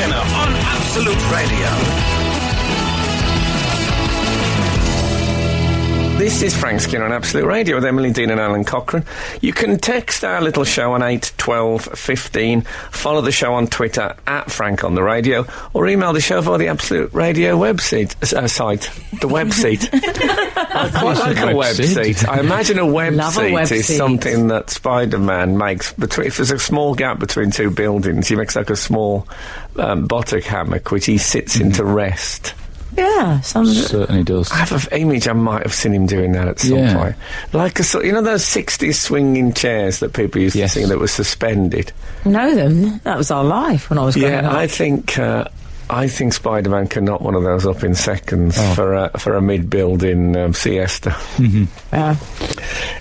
Skinner on Absolute Radio. This is Frank Skinner on Absolute Radio with Emily Dean and Alan Cockerel. You can text our little show on 8 12 15, follow the show on Twitter at Frank on the Radio, or email the show via the Absolute Radio website. The website. I quite like a website. I imagine a website is something that Spider-Man makes between. If there's a small gap between two buildings, he makes like a small buttock hammock which he sits in to rest. Yeah, certainly does. I have an image I might have seen him doing that at some point. Like you know those 60s swinging chairs that people used to sing that were suspended? Know them. That was our life when I was growing up. I think Spider-Man can knock one of those up in seconds for a mid-building siesta. Mm-hmm. Yeah.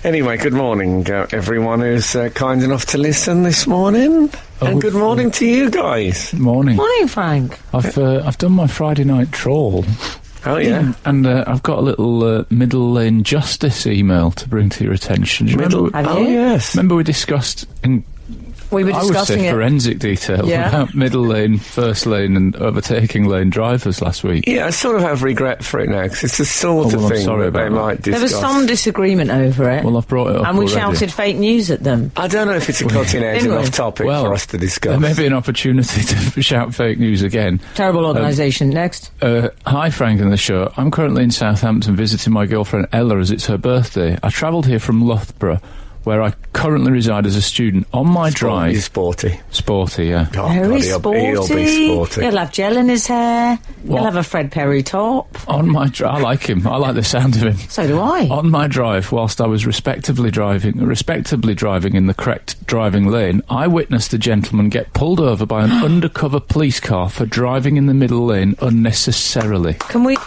Anyway, good morning, everyone who's kind enough to listen this morning. And good morning to you guys. Morning. Morning, Frank. I've done my Friday night trawl. Oh, yeah? And I've got a little Middle Lane Justice email to bring to your attention. Have you? Yes. Remember we discussed We were discussing forensic detail about middle lane, first lane and overtaking lane drivers last week. Yeah, I sort of have regret for it now, because it's the sort of thing that they might discuss. There was some disagreement over it. Well, I've brought it up and we already. shouted fake news at them. I don't know if it's a cutting-edge enough topic for us to discuss. There may be an opportunity to shout fake news again. Terrible organisation. Next. Hi, Frank and the show. I'm currently in Southampton visiting my girlfriend Ella as it's her birthday. I travelled here from Loughborough, where I currently reside as a student. On my drive... He's sporty. Sporty, yeah. Oh, Very God, sporty. He'll be sporty. He'll have gel in his hair. What? He'll have a Fred Perry top. On my drive... I like him. I like the sound of him. So do I. On my drive, whilst I was respectively driving in the correct driving lane, I witnessed a gentleman get pulled over by an undercover police car for driving in the middle lane unnecessarily. Can we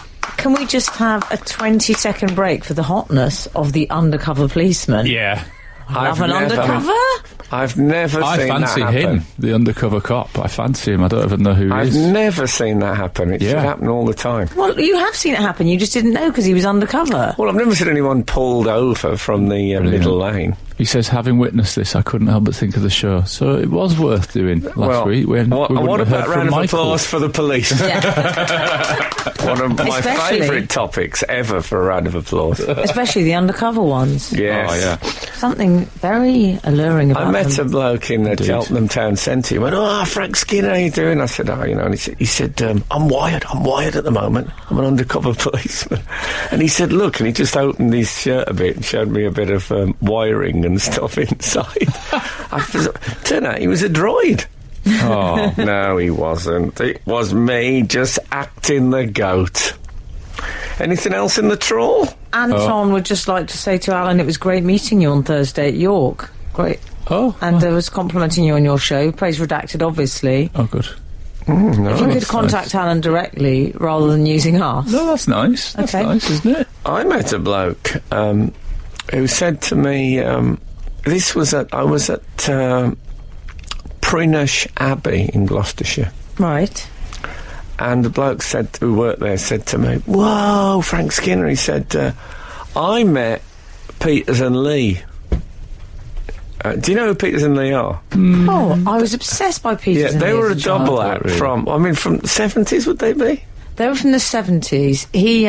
just have a 20-second break for the hotness of the undercover policeman? Yeah. Love an undercover? I've never seen that happen. I fancy him, the undercover cop. I fancy him. I don't even know who he is. I've never seen that happen. It should happen all the time. Well, you have seen it happen. You just didn't know because he was undercover. Well, I've never seen anyone pulled over from the middle lane. He says, having witnessed this, I couldn't help but think of the show. So it was worth doing last week. What about round of applause for the police? One of my favourite topics ever for a round of applause. Especially the undercover ones. Yes. Oh, yeah. Something very alluring about them. I met a bloke in Cheltenham Town Centre. He went, Frank Skinner, how you doing? I said, and he said, I'm wired at the moment. I'm an undercover policeman. And he said, look, and he just opened his shirt a bit and showed me a bit of wiring and stuff inside. Turned out he was a droid. Oh, no, he wasn't. It was me just acting the goat. Anything else in the trawl? Anton would just like to say to Alan, it was great meeting you on Thursday at York. Great. And was complimenting you on your show. Praise redacted, obviously. Oh, good. If you could contact Alan directly rather than using us. No, that's nice. That's nice, isn't it? I met a bloke who said to me, I was at Prinush Abbey in Gloucestershire. Right. And the bloke who worked there said to me, whoa, Frank Skinner, he said, I met Peters and Lee. Do you know who Peters and Lee are? Oh, I was obsessed by Peters and Lee. Yeah, they were a double act from the 70s, would they be? They were from the 70s. He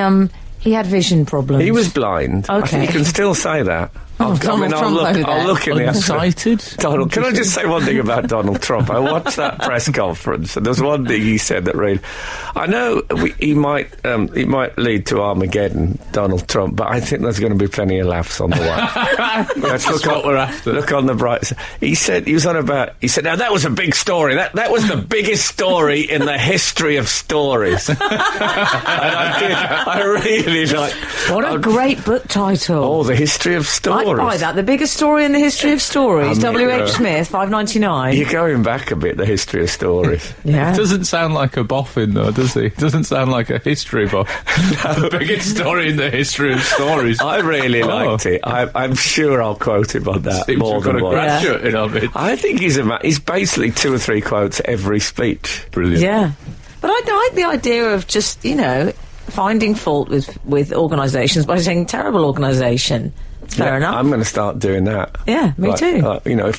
had vision problems. He was blind. Okay. I think you can still say that. I'll look in the excited. Donald, can I just say one thing about Donald Trump? I watched that press conference, and there's one thing he said that really, I know he might lead to Armageddon, Donald Trump, but I think there's going to be plenty of laughs on the way. That's what we're after. Look on the bright side. He said now that was a big story. That was the biggest story in the history of stories. And I really like. What a great book title! Oh, the history of stories. I'd buy that. The biggest story in the history of stories. W.H. Smith, $5.99. You're going back a bit, the history of stories. Yeah. It doesn't sound like a boffin, though, does he? It doesn't sound like a history buff. The biggest story in the history of stories. I really liked it. I'm sure I'll quote him on that more than once. Graduate of it. I think he's basically 2 or 3 quotes every speech. Brilliant. Yeah. But I like the idea of just, finding fault with organisations by saying terrible organisation. Fair enough. I'm going to start doing that. Yeah, me too.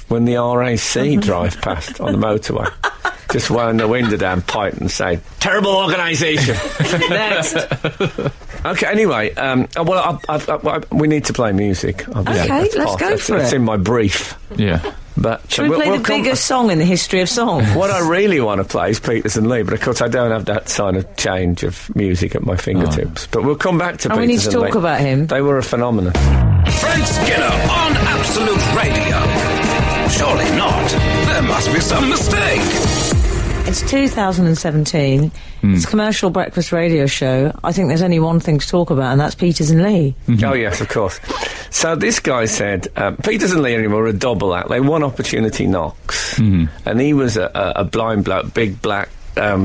When the RAC drive past on the motorway. just wound the window down, pipe and say, terrible organisation. Next. Okay, anyway, we need to play music. Okay, let's go for it. It's in my brief. Yeah. But Should we play the biggest song in the history of songs? What I really want to play is Peters and Lee, but of course I don't have that kind of change of music at my fingertips. But we'll come back to Peters and Lee. We need to talk about him. They were a phenomenon. Frank Skinner on Absolute Radio. Surely not. There must be some mistake. It's 2017. It's a commercial breakfast radio show. I think there's only one thing to talk about, and that's Peters and Lee. Oh, yes, of course. So this guy said, Peters and Lee were a double act. They won Opportunity Knocks. And he was a blind bloke, big black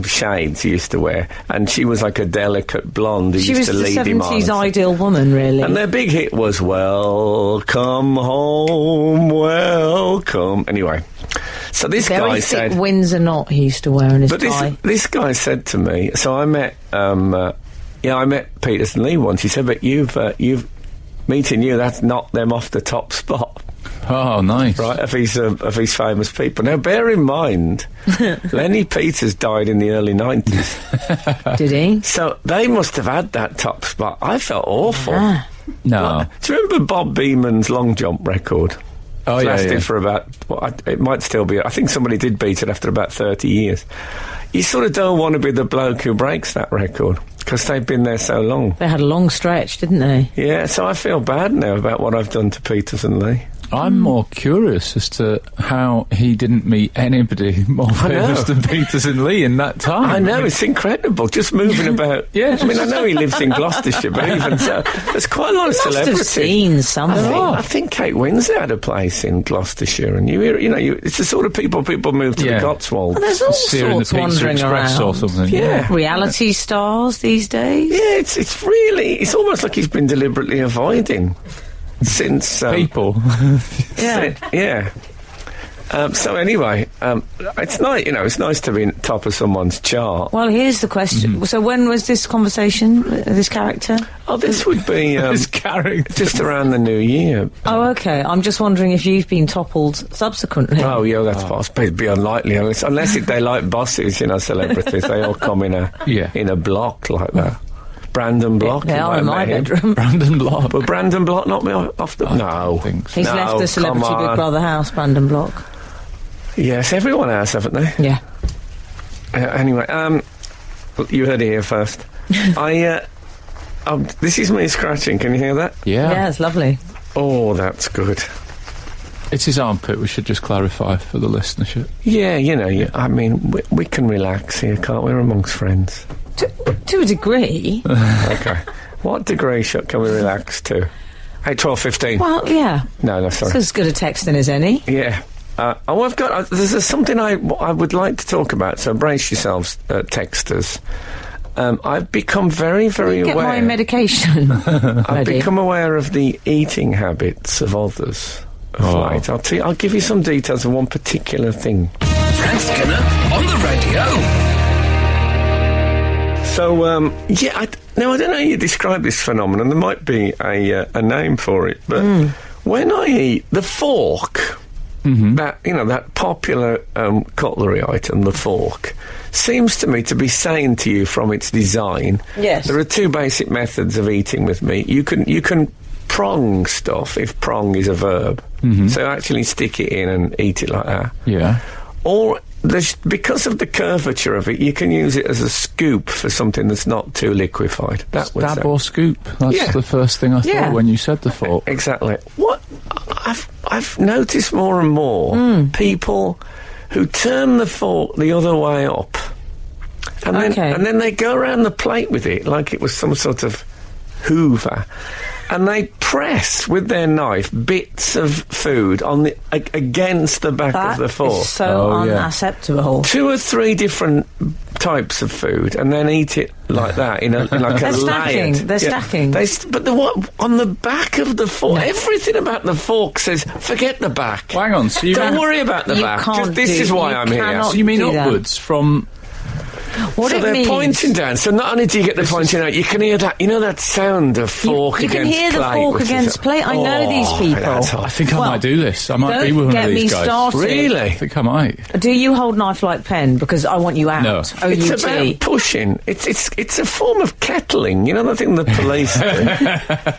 shades he used to wear, and she was like a delicate blonde who used to lead him on. She was the 70s ideal woman, really. And their big hit was Welcome Home, Welcome. Anyway, so this guy said... Very thick Windsor knot he used to wear in his tie. But this guy said to me, so I met Peters and Lee once. He said, but you've meeting you, that's knocked them off the top spot. Oh, nice. Right, of his famous people. Now, bear in mind, Lenny Peters died in the early 90s. Did he? So they must have had that top spot. I felt awful. Ah. No. Do you remember Bob Beeman's long jump record? Oh, It yeah, lasted yeah. for about... it might still be... I think somebody did beat it after about 30 years. You sort of don't want to be the bloke who breaks that record, because they've been there so long. They had a long stretch, didn't they? Yeah, so I feel bad now about what I've done to Peters and Lee. I'm more curious as to how he didn't meet anybody more famous than Peters and Lee in that time. I know, it's incredible, just moving about. Yeah, I mean, I know he lives in Gloucestershire, but even so, there's quite a lot of Must celebrities. have seen something. I think Kate Winslet had a place in Gloucestershire, and it's the sort of people move to Yeah. the Cotswolds. There's all Sear in the sorts Pizza wandering Express around. or something. Yeah. Reality stars these days. Yeah, it's almost like he's been deliberately avoiding since People. Yeah. So anyway, it's nice. It's nice to be top of someone's chart. Well, here's the question. So when was this conversation, this character? Oh, this would be His character. just around the new year. Oh, okay. I'm just wondering if you've been toppled subsequently. Oh, yeah, that's possible. It'd be unlikely unless they like bosses, celebrities. They all come in a block like that. Brandon Block. They you are might in have my met him. bedroom. Brandon Block. But Brandon Block knocked me off the... No. think so. He's No, left the Celebrity come Big on. Brother house, Brandon Block. Yes, everyone has, haven't they? Yeah. Anyway, you heard it here first. This is me scratching. Can you hear that? Yeah, it's lovely. Oh, that's good. It's his armpit, we should just clarify for the listenership. Yeah, I mean, we can relax here, can't we? We're amongst friends. To a degree. Okay. What degree can we relax to? 8, 12, 15. Well, yeah. No, sorry. It's as good a texting as any. Yeah. I've got... there's something I would like to talk about, so brace yourselves, texters. I've become very, very Get aware... my medication I've ready. become aware of the eating habits of others. Right, I'll give you some details of one particular thing. Frank Skinner on the radio. So, I don't know how you describe this phenomenon. There might be a name for it, but when I eat, the fork, that popular cutlery item, the fork, seems to me to be saying to you from its design, Yes. there are two basic methods of eating with meat. You can prong stuff, if prong is a verb, so actually stick it in and eat it like that. Yeah. Or, because of the curvature of it, you can use it as a scoop for something that's not too liquefied. That would Stab say. or scoop. That's the first thing I thought when you said the fork. Exactly. What I've noticed more and more people who turn the fork the other way up, and then they go around the plate with it like it was some sort of Hoover. And they press with their knife bits of food on against the back of the fork. That is so unacceptable. 2 or 3 different types of food, and then eat it like that in like They're a stacking. layered. They're stacking. But on the back of the fork, everything about the fork says forget the back. Hang on, so you Don't worry about the You back. can't This do- is why you I'm here. cannot So you mean do that. upwards from What so it they're means, pointing down. So not only do you get the pointing out, you can hear that. You know that sound of fork you against plate. can hear the fork against plate. I know these people. I think I might do this. I might be Don't one of get these me guys. started. Really? I think I might. Do you hold knife like pen? Because I want you out. No. OUT. It's about pushing. It's a form of kettling. You know the thing the police do?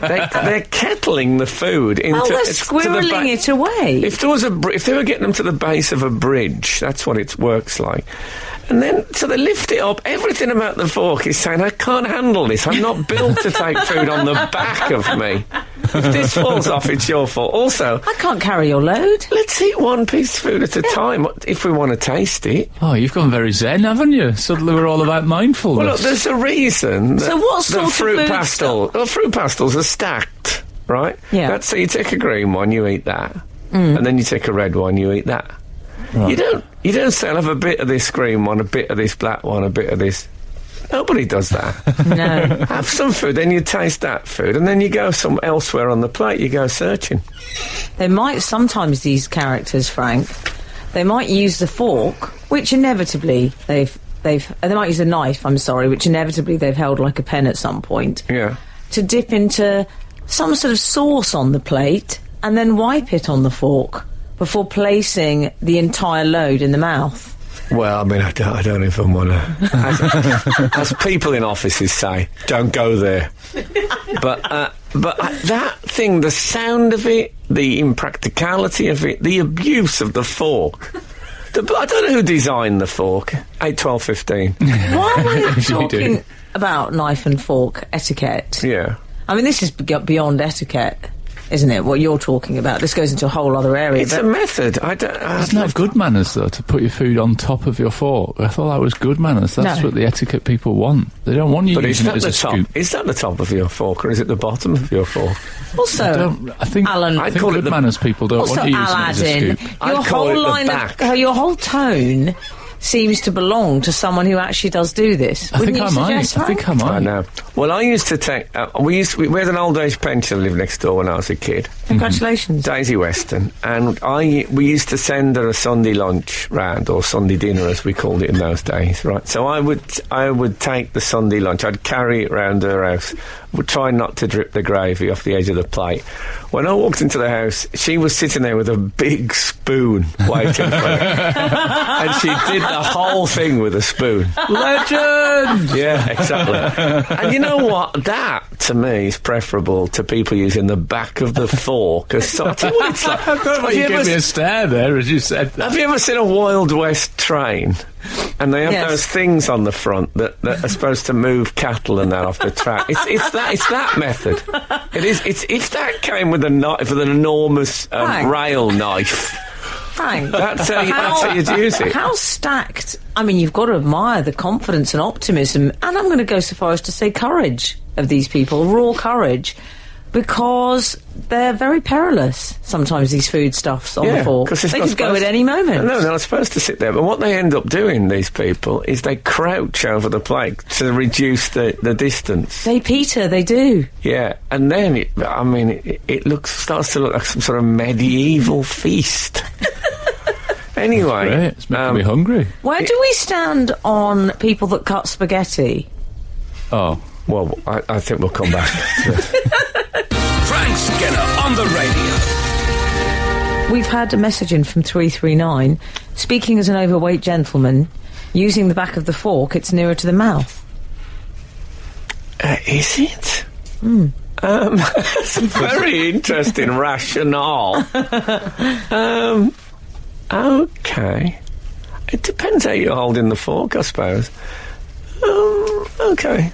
They're kettling the food into. Oh, they're to the squirreling it away. If there was if they were getting them to the base of a bridge, that's what it works like. And then, so they lift it up. Everything about the fork is saying, I can't handle this. I'm not built to take food on the back of me. If this falls off, it's your fault. Also, I can't carry your load. let's eat one piece of food at a time if we want to taste it. Oh, you've gone very zen, haven't you? Suddenly we're all about mindfulness. Well, look, there's a reason that So what sort the of fruit food pastel. Well, fruit pastels are stacked, right? Yeah. That's so you take a green one, you eat that, and then you take a red one, you eat that. Right. You don't say, I'll have a bit of this green one, a bit of this black one, a bit of this. Nobody does that. No. Have some food, then you taste that food, and then you go elsewhere on the plate. You go searching. They might sometimes, these characters, Frank, they might use the fork, which inevitably they might use a knife, I'm sorry, which inevitably they've held like a pen at some point, Yeah. to dip into some sort of sauce on the plate and then wipe it on the fork before placing the entire load in the mouth. Well, I mean, I don't even want to. As people in offices say, don't go there. But that thing, the sound of it, the impracticality of it, the abuse of the fork. I don't know who designed the fork. 8, 12, 15. Why are we If you do. talking about knife and fork etiquette? Yeah. I mean, this is beyond etiquette, isn't it? What you're talking about. This goes into a whole other area. It's a method. Isn't that good manners, though, to put your food on top of your fork? I thought that was good manners. That's No. what the etiquette people want. They don't want you But is using that it as the a top? scoop. Is that the top of your fork, or is it the bottom of your fork? Also, I think Alan, I I'd think call it good the- manners people don't also want you using it as a Aladdin, scoop. I'd your call it whole the line back. of your whole tone seems to belong to someone who actually does do this. I Wouldn't think you I might. suggest, I think I Frank? I might. know. Well, I used to take. We had an old age pensioner live next door when I was a kid, Congratulations. Daisy Weston, and we used to send her a Sunday lunch round, or Sunday dinner as we called it in those days, right? So I would take the Sunday lunch. I'd carry it round her house. Would try not to drip the gravy off the edge of the plate. When I walked into the house, she was sitting there with a big spoon waiting for me, and she did the whole thing with a spoon. Legend! Yeah, exactly. And you know what? That, to me, is preferable to people using the back of the fork as something. What it's like. I thought you gave me a stare there as you said that. Have you ever seen a Wild West train? And they have Yes. those things on the front that are supposed to move cattle and that off the track. It's that method. It is. It's if that came with a knife, with an enormous Right. rail knife. Frank, That's how you'd use it. how stacked... I mean, you've got to admire the confidence and optimism, and I'm going to go so far as to say courage of these people, raw courage, because they're very perilous, sometimes, these foodstuffs on the fork. 'cause it's They not could go supposed- at any moment. No, they're not supposed to sit there. But what they end up doing, these people, is they crouch over the plate to reduce the distance. They peter, they do. Yeah, and then it starts to look like some sort of medieval feast. Anyway, Great, it's making me hungry. Where do we stand on people that cut spaghetti? Oh. well, I think we'll come back to it. Frank Skinner on the radio. We've had a message in from 339. Speaking as an overweight gentleman, using the back of the fork, it's nearer to the mouth. Is it? That's a very interesting rationale. Okay. It depends how you're holding the fork, I suppose. Okay.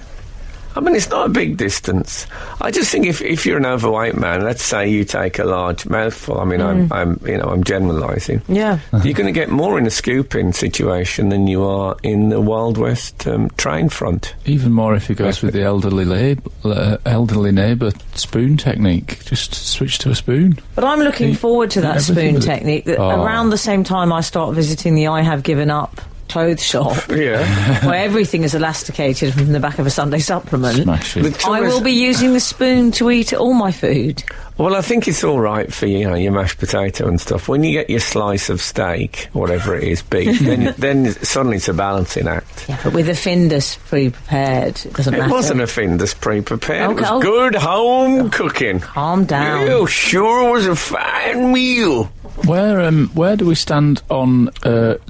I mean, it's not a big distance. I just think if you're an overweight man, let's say you take a large mouthful. I mean, I'm generalising. Yeah. You're going to get more in a scooping situation than you are in the Wild West train front. Even more if he goes with the elderly neighbour spoon technique. Just switch to a spoon. But I'm looking forward to that everything spoon with it. technique. That Oh. around the same time I start visiting the I Have Given Up clothes shop, where everything is elasticated from the back of a Sunday supplement, Smash it. I will be using the spoon to eat all my food. Well, I think it's all right for, you know, your mashed potato and stuff. When you get your slice of steak, whatever it is, beef, then suddenly it's a balancing act. Yeah, but with a Findus pre-prepared, it doesn't matter. It wasn't a Findus pre-prepared. Okay. It was good home cooking. Calm down. It sure was a fine meal. Where do we stand on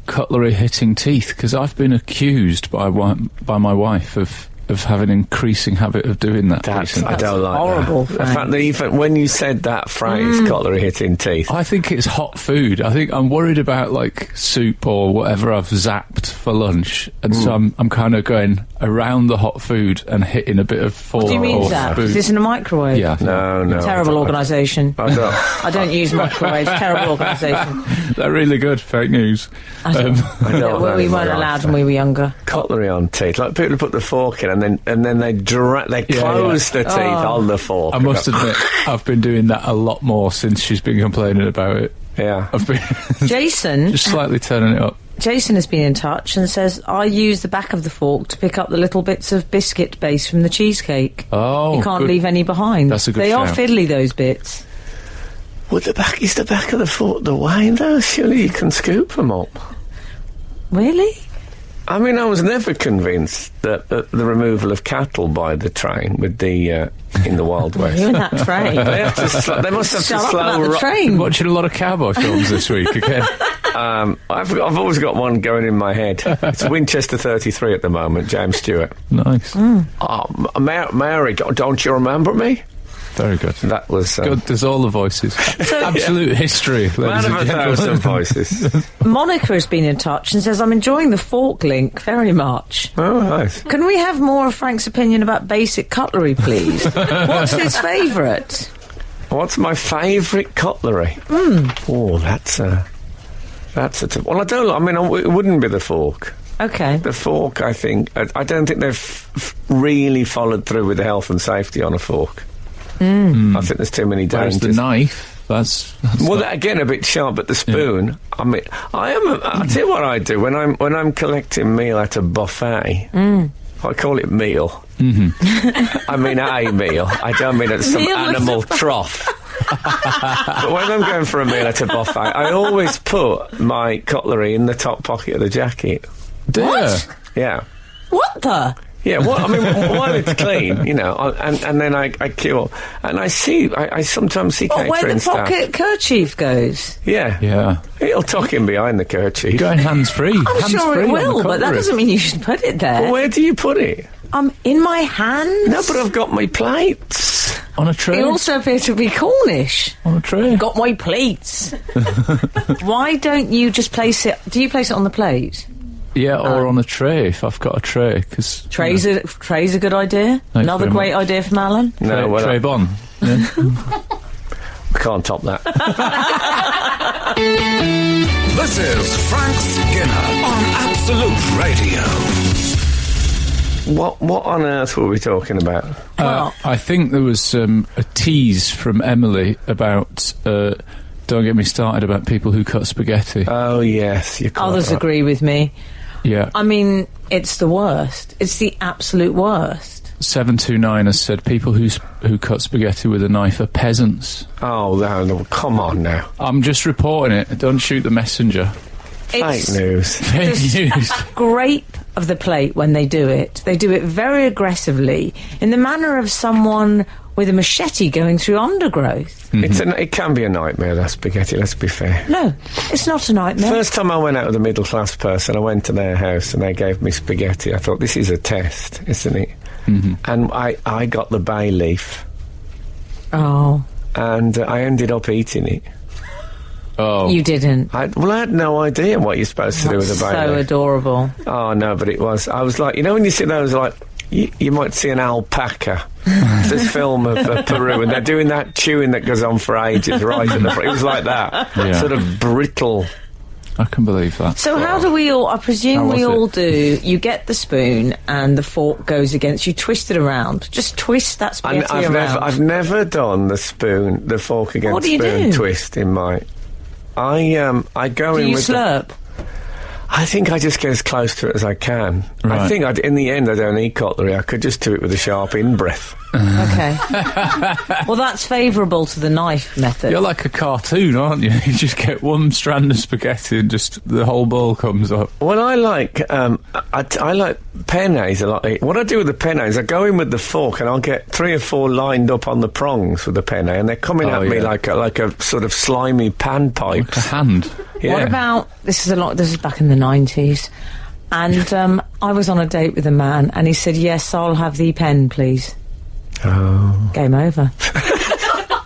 cutlery hitting teeth? Because I've been accused by my wife of having an increasing habit of doing that. I don't like horrible. that. The fact that even when you said that phrase, cutlery hitting teeth. I think it's hot food. I think I'm worried about like soup or whatever I've zapped for lunch, and so I'm kind of going around the hot food and hitting a bit of fork. What do you mean or zap? spoon. Is this in a microwave? Yeah. No. Terrible organisation. I I don't use microwaves. Terrible organisation. They're really good. Fake news. I don't know We if weren't I allowed like when we were younger. cutlery on teeth. Like people who put the fork in and then they close the teeth on the fork. I must admit, I've been doing that a lot more since she's been complaining about it. Yeah. I've been Jason just slightly turning it up. Jason has been in touch and says, I use the back of the fork to pick up the little bits of biscuit base from the cheesecake. Oh, you can't good. leave any behind. That's a good They are shout. fiddly, those bits. Well, is the back of the fork the way though? Surely you can scoop them up. Really? I mean, I was never convinced that the removal of cattle by the train with the in the Wild West. You in that train? They must have Shut to up slow about the ro- train. Watching a lot of cowboy films this week again. I've always got one going in my head. It's Winchester 33 at the moment, James Stewart. Nice. Oh, Mary, don't you remember me? Very good. That was... Good, there's all the voices. Absolute history, Man ladies of and a gentlemen. thousand voices. Monica has been in touch and says, I'm enjoying the fork link very much. Oh, nice. Can we have more of Frank's opinion about basic cutlery, please? What's his favourite? What's my favourite cutlery? Oh, that's a tough... Well, it wouldn't be the fork. Okay. The fork, I think... I don't think they've really followed through with the health and safety on a fork. I think there's too many Whereas dangers. the knife, that's Well, that, again, a bit sharp, but the spoon. I mean, I'll tell you what I do when I'm collecting meal at a buffet. I call it meal. Mm-hmm. I mean a meal. I don't mean at some Meal at animal trough. But when I'm going for a meal at a buffet, I always put my cutlery in the top pocket of the jacket. What? Yeah. What the? Yeah, well, I mean, while it's clean, you know, and then I cure. And I sometimes see Where catering the staff. pocket kerchief goes? Yeah. yeah. It'll tuck in behind the kerchief. Going hands-free. I'm sure it will, but that doesn't mean you should put it there. Well, where do you put it? In my hands? No, but I've got my plates. On a tray. You also appear to be Cornish. On a tray. Got my plates. Why don't you just place it... Do you place it on the plate? Yeah, or on a tray if I've got a tray. Cause, Tray's a good idea. Another very great idea from Alan. No, well, tray bon. Yeah. I can't top that. This is Frank Skinner on Absolute Radio. What on earth were we talking about? I think there was a tease from Emily about... don't get me started about people who cut spaghetti. Oh, yes. You're quite Others right. agree with me. Yeah. I mean, it's the worst. It's the absolute worst. 729 has said people who cut spaghetti with a knife are peasants. Oh, no, come on now. I'm just reporting it. Don't shoot the messenger. It's Fake news. Fake news. scrape of the plate when they do it. They do it very aggressively, in the manner of someone with a machete going through undergrowth. It can be a nightmare, that spaghetti, let's be fair. No, it's not a nightmare. First time I went out with a middle-class person, I went to their house and they gave me spaghetti. I thought, this is a test, isn't it? Mm-hmm. And I got the bay leaf. Oh. And I ended up eating it. Oh. You didn't. I had no idea what you're supposed to do with a bay So leaf. adorable. Oh, no, but it was. I was like, you know when you see those, like, you might see an alpaca. It's this film of Peru, and they're doing that chewing that goes on for ages right at the front. It was like that. Yeah. Sort of brittle. I can believe that. So how do we all... I presume How was we it? all do... You get the spoon and the fork goes against... You twist it around. Just twist that And spaghetti around. I've never done the fork against What do you spoon do? twist in my... I go Do in you with slurp? I think I just get as close to it as I can. Right. I think in the end I don't need cutlery. I could just do it with a sharp in-breath. Okay. Well, that's favourable to the knife method. You're like a cartoon, aren't you? You just get one strand of spaghetti and just the whole bowl comes up. Well, I like I like pennes a lot. What I do with the penne is I go in with the fork and I'll get 3 or 4 lined up on the prongs with the penne, and they're coming at me like a sort of slimy panpipes. Like a hand. Yeah. What about, this is back in the 90s, and I was on a date with a man, and he said, yes, I'll have the pen, please. Oh. Game over.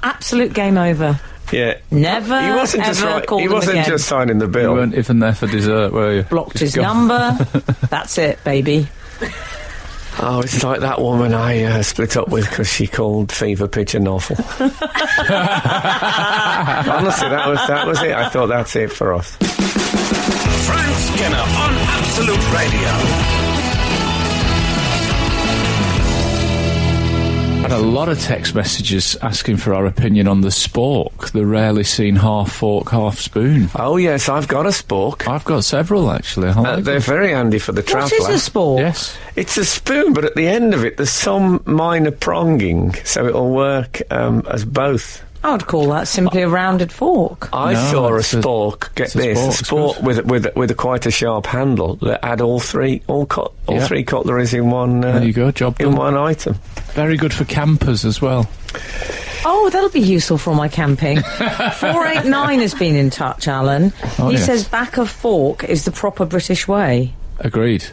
Absolute game over. Yeah. Never, He wasn't ever just right. called He him wasn't again. just signing the You bill. weren't even there for dessert, were you? Blocked Just his go- number. That's it, baby. Oh, it's like that woman I split up with because she called Fever Pitch a novel. Honestly, that was it. I thought that's it for us. Frank Skinner on Absolute Radio. Had a lot of text messages asking for our opinion on the spork, the rarely seen half fork, half spoon. Oh, yes, I've got a spork. I've got several, actually. I like They're them. very handy for the What traveller. is a sport? Yes. It's a spoon, but at the end of it, there's some minor pronging, so it'll work as both. I would call that simply a rounded fork. I No, saw a it's a- spork. Get it's a this, spork, a spork with a quite a sharp handle that had all three cutleries in one. There you go, job in done. one item. Very good for campers as well. Oh, that'll be useful for all my camping. 489 has been in touch, Alan. Oh, He yes. says back of fork is the proper British way. Agreed.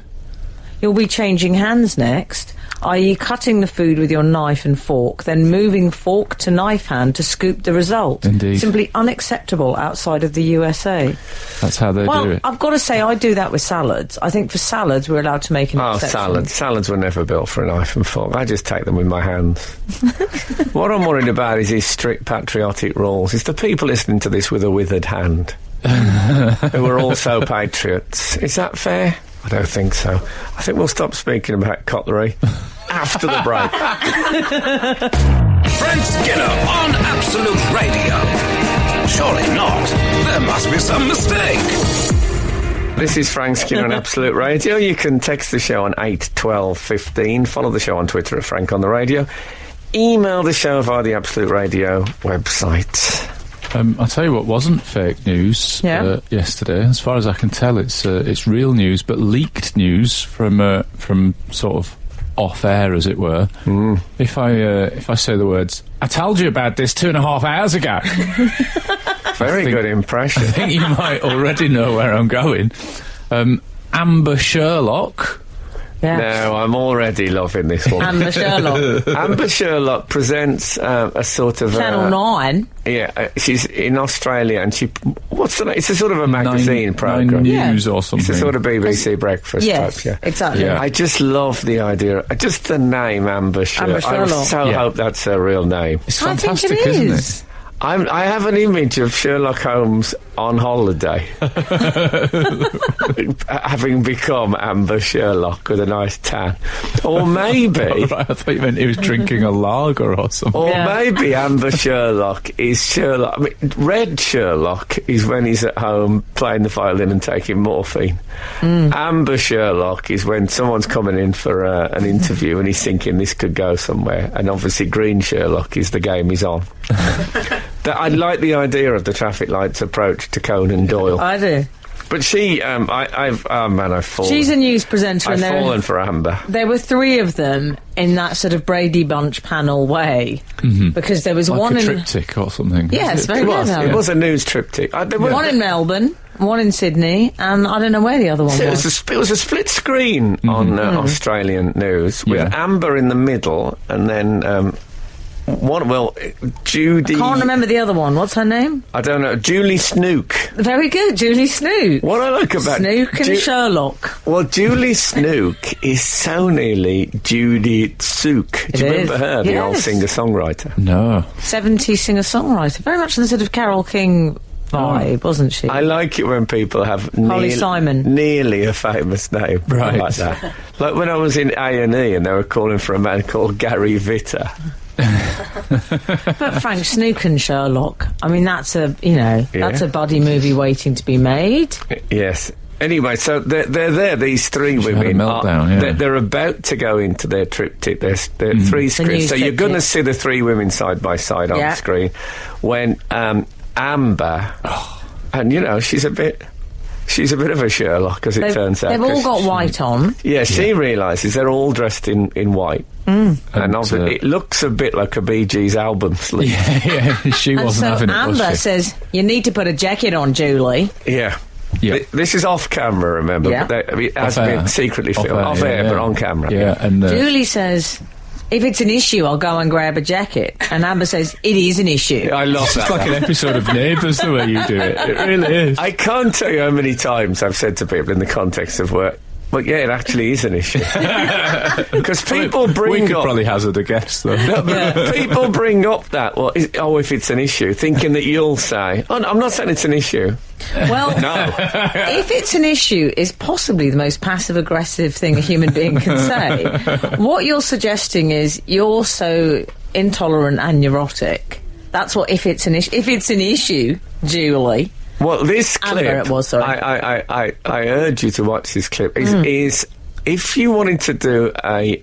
You'll be changing hands next, i.e. cutting the food with your knife and fork, then moving fork to knife hand to scoop the result. Indeed. Simply unacceptable outside of the USA. That's how they do Well, it. I've got to say, I do that with salads. I think for salads, we're allowed to make an Oh, exception. salads were never built for a knife and fork. I just take them with my hands. What I'm worried about is these strict patriotic rules. It's the people listening to this with a withered hand who are also patriots. Is that fair? I don't think so. I think we'll stop speaking about cutlery after the break. Frank Skinner on Absolute Radio. Surely not. There must be some mistake. This is Frank Skinner on Absolute Radio. You can text the show on 8 12 15. Follow the show on Twitter at Frank on the Radio. Email the show via the Absolute Radio website. I'll tell you what wasn't fake news yesterday. As far as I can tell, it's real news, but leaked news from sort of off air, as it were. Mm. If I say the words, "I told you about this 2.5 hours ago," Very good impression. I think you might already know where I'm going. Amber Sherlock. Yeah. No, I'm already loving this one. Amber Sherlock. Amber Sherlock presents a sort of... Channel 9. Yeah, she's in Australia, and what's the name? It's a sort of a magazine Nine programme. News or It's something. a sort of BBC breakfast Yes, type, yeah. exactly. Yeah. I just love the idea, just the name Amber Sherlock. Amber I Sherlock. so Yeah. hope that's her real name. It's I think fantastic, it isn't is. it? I have an image of Sherlock Holmes on holiday, having become Amber Sherlock with a nice tan. Or maybe... Right, I thought you meant he was drinking a lager or something. Or Yeah. maybe Amber Sherlock is Sherlock. I mean, Red Sherlock is when he's at home playing the violin and taking morphine. Amber Sherlock is when someone's coming in for an interview and he's thinking this could go somewhere. And obviously Green Sherlock is the game he's on. I like the idea of the traffic lights approach to Conan Doyle. I do. But she, I've fallen. She's a news presenter, I've and fallen for Amber. there were 3 of them in that sort of Brady Bunch panel way. Because there was Like one a in... triptych or something. Yes, very It good. was. Alan. It was a news triptych. One in Melbourne, one in Sydney, and I don't know where the other one So was. it was a split screen on Australian news with Yeah. Amber in the middle, and then Judy. I can't remember the other one. What's her name? I don't know. Julie Snook. Very good, Julie Snook. What I like about Snook and Sherlock. Well, Julie Snook is so nearly Judy Tsook. Do you It remember is. her, the old Yes. singer-songwriter? No. 70s singer-songwriter. Very much the sort of Carole King vibe, wasn't she? I like it when people have Holly Simon. nearly a famous name. Right. Like that. Like when I was in A&E and they were calling for a man called Gary Vitter. But Frank, Snook and Sherlock. I mean, that's a buddy movie waiting to be made. Yes. Anyway, so they're there, these three She women. had a meltdown, yeah. They're about to go into their triptych. There's three screens. So you're going to see the three women side by side on the screen. When Amber, and, you know, she's a bit of a Sherlock, as it turns out. They've all got white on. Yeah, she realises they're all dressed in white. And obviously it looks a bit like a Bee Gees album sleeve. Yeah, she wasn't having it, was she? Amber says, you need to put a jacket on, Julie. Yeah. Yeah. This is off camera, remember? Yeah. But it has been secretly filmed. Off air, but on camera. Yeah, and Julie says, if it's an issue, I'll go and grab a jacket. And Amber says, it is an issue. I love that. it's like an episode of Neighbours, the way you do it. It really is. I can't tell you how many times I've said to people in the context of work, but yeah, it actually is an issue. Because people bring we could up... probably hazard a guess, though. No, but people bring up that, if it's an issue, thinking that you'll say, oh, no, I'm not saying it's an issue. Well, if it's an issue is possibly the most passive-aggressive thing a human being can say. What you're suggesting is you're so intolerant and neurotic. That's what if it's an issue. If it's an issue, Julie... Well, this clip... Amber, it was, sorry. I urge you to watch this clip. Is if you wanted to do a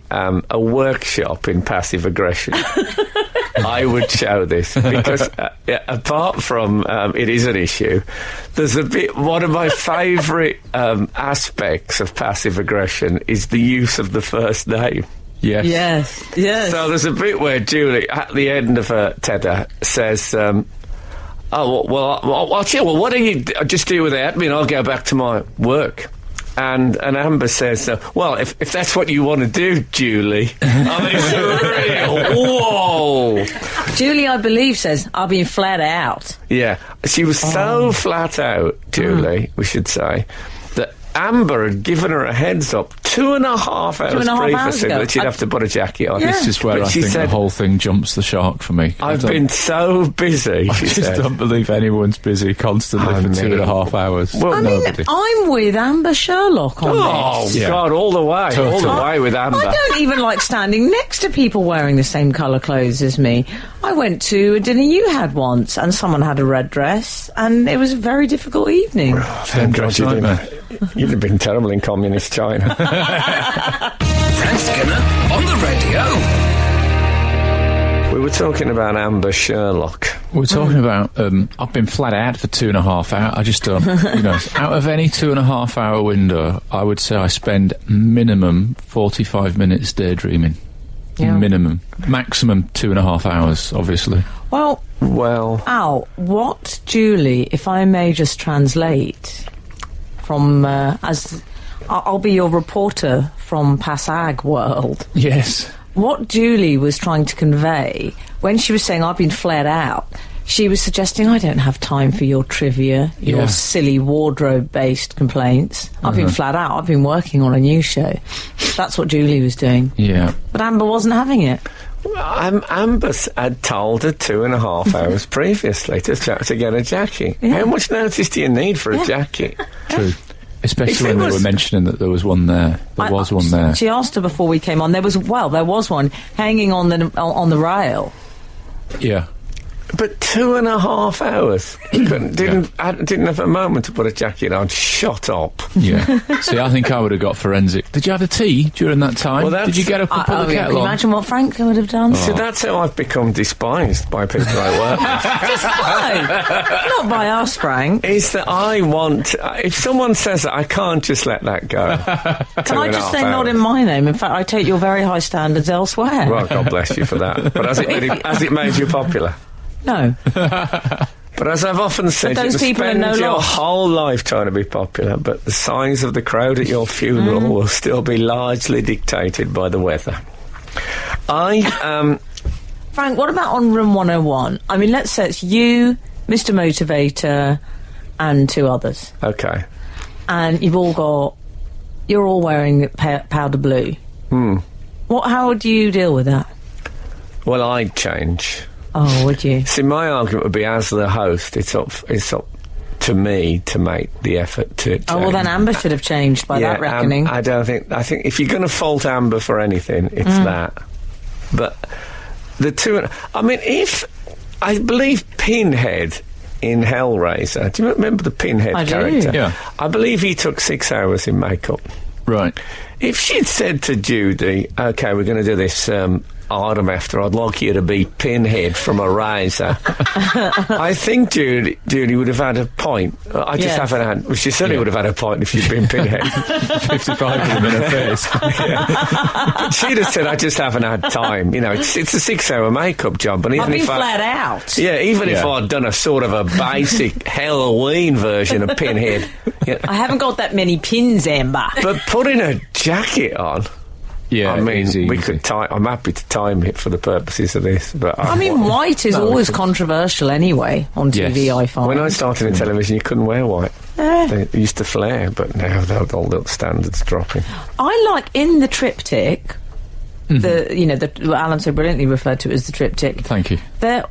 workshop in passive aggression, I would show this, because apart from it is an issue, there's one of my favourite aspects of passive aggression is the use of the first name. Yes. Yes. So there's a bit where Julie, at the end of her tether, says... oh, well, what do you just do without me and I'll go back to my work. And Amber says, well, if that's what you want to do, Julie. I mean, it's real. Whoa. Julie, I believe, says, I've been flat out. Yeah. She was so flat out, Julie, we should say, that Amber had given her a heads up 2.5 hours previously that she'd have to put a jacket on. This is where I think the whole thing jumps the shark for me. I've been so busy, I just don't believe anyone's busy constantly for 2.5 hours. Well, I mean, I'm with Amber Sherlock on this. Oh, God, all the way. All the way with Amber. I don't even like standing next to people wearing the same colour clothes as me. I went to a dinner you had once, and someone had a red dress, and it was a very difficult evening. You'd have been terrible in communist China. Frank Skinner on the radio. We were talking about Amber Sherlock. We're talking about, I've been flat out for 2.5 hours. I just don't, out of any 2.5 hour window, I would say I spend minimum 45 minutes daydreaming. Yeah. Minimum. Maximum 2.5 hours, obviously. Well, Al, what, Julie, if I may just translate from, I'll be your reporter from Passag World. Yes. What Julie was trying to convey, when she was saying, I've been flared out, she was suggesting, I don't have time for your trivia, your silly wardrobe-based complaints. I've been flat out. I've been working on a new show. That's what Julie was doing. Yeah. But Amber wasn't having it. Amber had told her 2.5 hours previously to get a jacket. Yeah. How much notice do you need for a jacket? True. Especially when they were mentioning that there was one there. There was one there. She asked her before we came on. There was one hanging on the rail. Yeah. But 2.5 hours. Didn't have a moment to put a jacket on. Shut up. Yeah. See, I think I would have got forensic. Did you have a tea during that time? Did you get up and put the kettle on? Imagine what Frank would have done. So that's how I've become despised by people I work with. Not by us, Frank. Is that I want... if someone says that, I can't just let that go. Can I just say not in my name? In fact, I take your very high standards elsewhere. Well, God bless you for that. But has it made you popular? No. But as I've often said, you spend your whole life trying to be popular, but the size of the crowd at your funeral will still be largely dictated by the weather. Frank, what about on Room 101? I mean, let's say it's you, Mr. Motivator, and 2 others. Okay. And you're all wearing powder blue. How would you deal with that? Well, I'd change. Oh, would you? See, my argument would be, as the host, it's up to me to make the effort to change. Oh, well, then Amber should have changed by that reckoning. I think if you're going to fault Amber for anything, it's that. But the two... I mean, I believe Pinhead in Hellraiser. Do you remember the Pinhead I do. character? Yeah. I believe he took 6 hours in makeup. Right. If she'd said to Judy, OK, we're going to do this item after, I'd like you to be Pinhead from Eraser, I think Judy would have had a point. I just haven't had... Well, she certainly would have had a point if she'd been Pinhead. 55 of them in her face. But she'd have said, I just haven't had time. You know, it's a 6-hour makeup job. And even I've been if flat out. Yeah, even if Yeah. I'd done a sort of a basic Halloween version of Pinhead. Yeah, I haven't got that many pins, Amber. but putting a jacket on... Yeah, I mean, easy. we could time. I'm happy to time it for the purposes of this, but I mean, white is always controversial anyway on TV, Yes. I find. when I started in television, you couldn't wear white. They used to flare, but now they're all the standards dropping. I like in the triptych, what Alan so brilliantly referred to as the triptych. Thank you.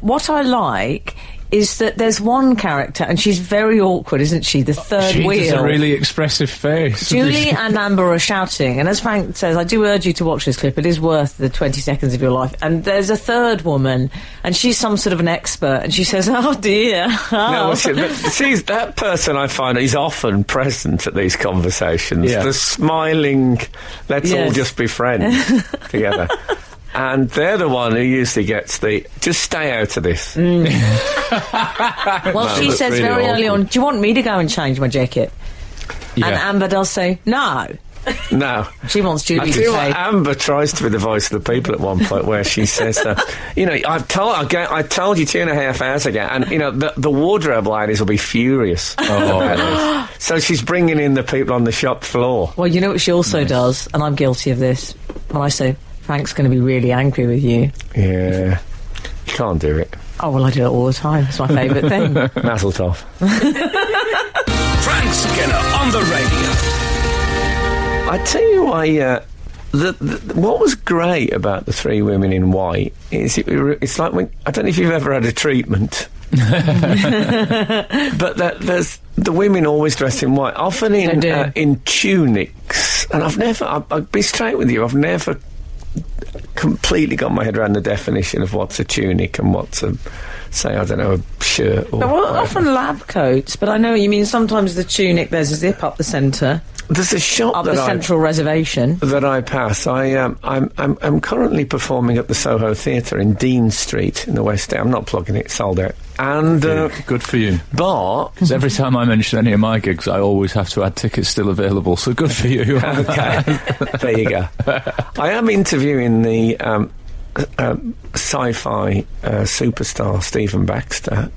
What I like is that there's one character, and she's very awkward, isn't she? The third She wheel. has a really expressive face. Julie and Amber are shouting, and as Frank says, I do urge you to watch this clip. It is worth the 20 seconds of your life. And there's a third woman, and she's some sort of an expert, and she says, "Oh dear." No, Oh. see, that person I find is often present at these conversations. Yeah. The smiling, let's all Yes. just be friends together. And they're the one who usually gets the, just stay out of this. Well, she that's says really very early awkward. on, "Do you want me to go and change my jacket?" Yeah. And Amber does say, "No." No. She wants I Julie tell to you say, what, Amber tries to be the voice of the people at one point where she says, you know, I told you 2.5 hours ago, and, you know, the wardrobe ladies will be furious about this. So she's bringing in the people on the shop floor. well, you know what she also does, and I'm guilty of this, when I say, "Frank's going to be really angry with you." Yeah. You can't do it. Oh, well, I do it all the time. It's my favourite thing. Mazel tov. Frank Skinner on the radio. I tell you why, what was great about the three women in white is it's like when, I don't know if you've ever had a treatment, but there's the women always dressed in white, often in tunics, and I'll be straight with you, I've never completely got my head around the definition of what's a tunic and what's a, say, I don't know, a shirt or Well, whatever. often lab coats, but I know what you mean. Sometimes the tunic, there's a zip up the centre, There's a shop up that the central reservation. that I pass. I'm currently performing at the Soho Theatre in Dean Street in the West End. I'm not plugging it, sold out. And Good for you. but Because every time I mention any of my gigs, I always have to add tickets still available, so good for you. okay, there you go. I am interviewing the sci-fi superstar Stephen Baxter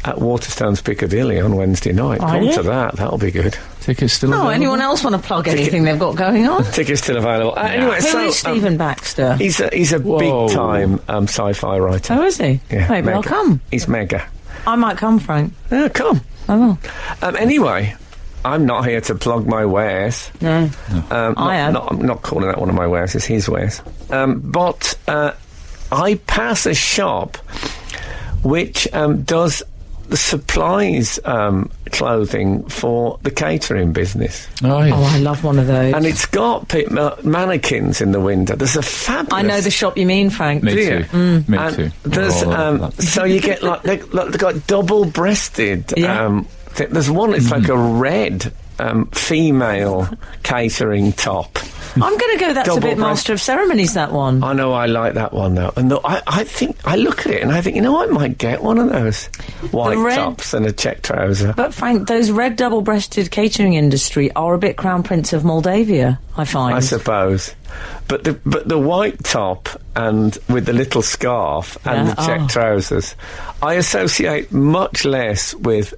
at Waterstones Piccadilly on Wednesday night. Come you? to that, that'll be good. Tickets still Oh, available? anyone else want to plug anything they've got going on? Tickets still available. Anyway, Who so is Stephen Baxter? he's a Whoa. big time sci-fi writer. Oh, is he? Yeah, Maybe I'll mega. come. He's mega. I might come, Frank. Yeah, come. I will. Anyway, I'm not here to plug my wares. No. I am. I'm not calling that one of my wares, it's his wares. But I pass a shop which does supplies clothing for the catering business. Oh, yeah. Oh, I love one of those. And it's got mannequins in the window. There's a fabulous... I know the shop you mean, Frank. Me Do you? too. Me And too. there's, We're all over that. so you get they've got double-breasted. Yeah. There's one. It's like a red female catering top. I'm going to go, that's a bit Double-breast- Master of Ceremonies, that one. I know I like that one though, and I think I look at it and I think, you know, I might get one of those white red- tops and a check trouser. But Frank, those red double-breasted catering industry are a bit Crown Prince of Moldavia, I find. I suppose, but the white top and with the little scarf and Yeah, the check oh. trousers, I associate much less with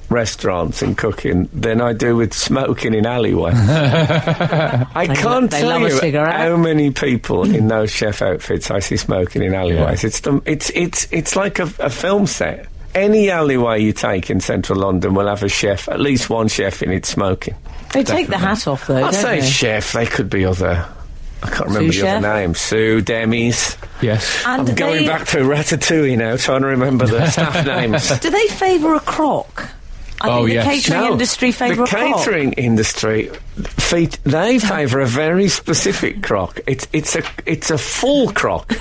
restaurants and cooking than I do with smoking in alleyways. I can't they tell love a you cigarette. how many people in those chef outfits I see smoking in alleyways. It's like a film set. Any alleyway you take in central London will have a chef, at least one chef in it smoking. They take the hat off, though, I don't say they? chef, they could be other... I can't remember Sous the other chef? name. Sue, Demis. Yes. And I'm going back to Ratatouille now, trying to remember the staff names. Do they favour a croc? I think the catering industry favour a the catering industry, they favour a very specific crock. It's a full crock.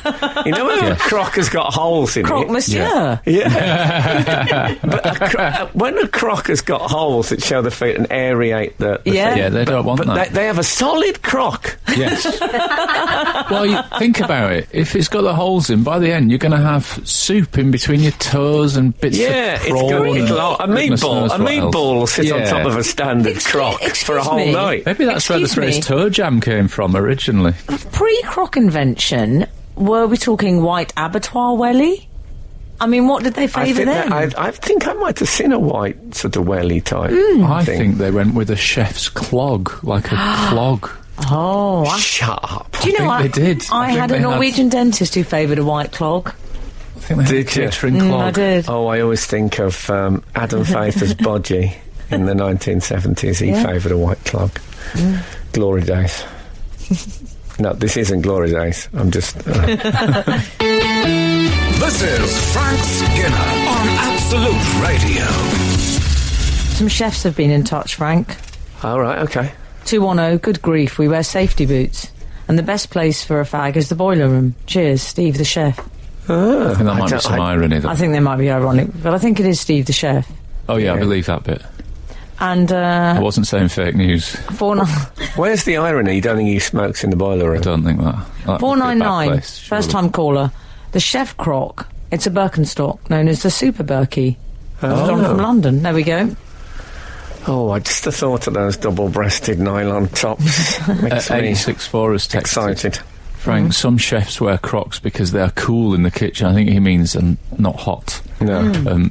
You know when a crock has got holes in croque it? monsieur. Yeah. But when a crock has got holes that show the feet and aerate the feet. Yeah, they don't want that. They have a solid crock. Yes. Well, you think about it. If it's got the holes in, by the end, you're going to have soup in between your toes and bits of prawn. A meatball will sit on top of a standard crock for a whole night. Maybe that's where the phrase toe jam came from originally. Pre-crock invention, were we talking white abattoir welly? I mean, what did they favour then? I think I might have seen a white sort of welly type. I think they went with a chef's clog, like a clog. Oh, shut up! Do you know what? They did. I had a Norwegian dentist who favoured a white clog. I think they had a catering clog. I did. Oh, I always think of Adam Faith's Bodgie in the 1970s. He favoured a white clog. Glory days. No, this isn't Glory days. I'm just. This is Frank Skinner on Absolute Radio. Some chefs have been in touch, Frank. All right, okay. 210, good grief, we wear safety boots. And the best place for a fag is the boiler room. Cheers, Steve the chef. I think that might be some irony, though. I think there might be ironic, but I think it is Steve the chef. Oh, yeah, I believe that bit. And, I wasn't saying fake news. Where's the irony? You don't think he smokes in the boiler room? I don't think that. 499, first time caller. The chef crock. It's a Birkenstock known as the Super Berkey. John from London. There we go. Oh, I just the thought of those double-breasted nylon tops makes me 864 has texted. Excited. Frank, some chefs wear Crocs because they're cool in the kitchen. I think he means not hot. No.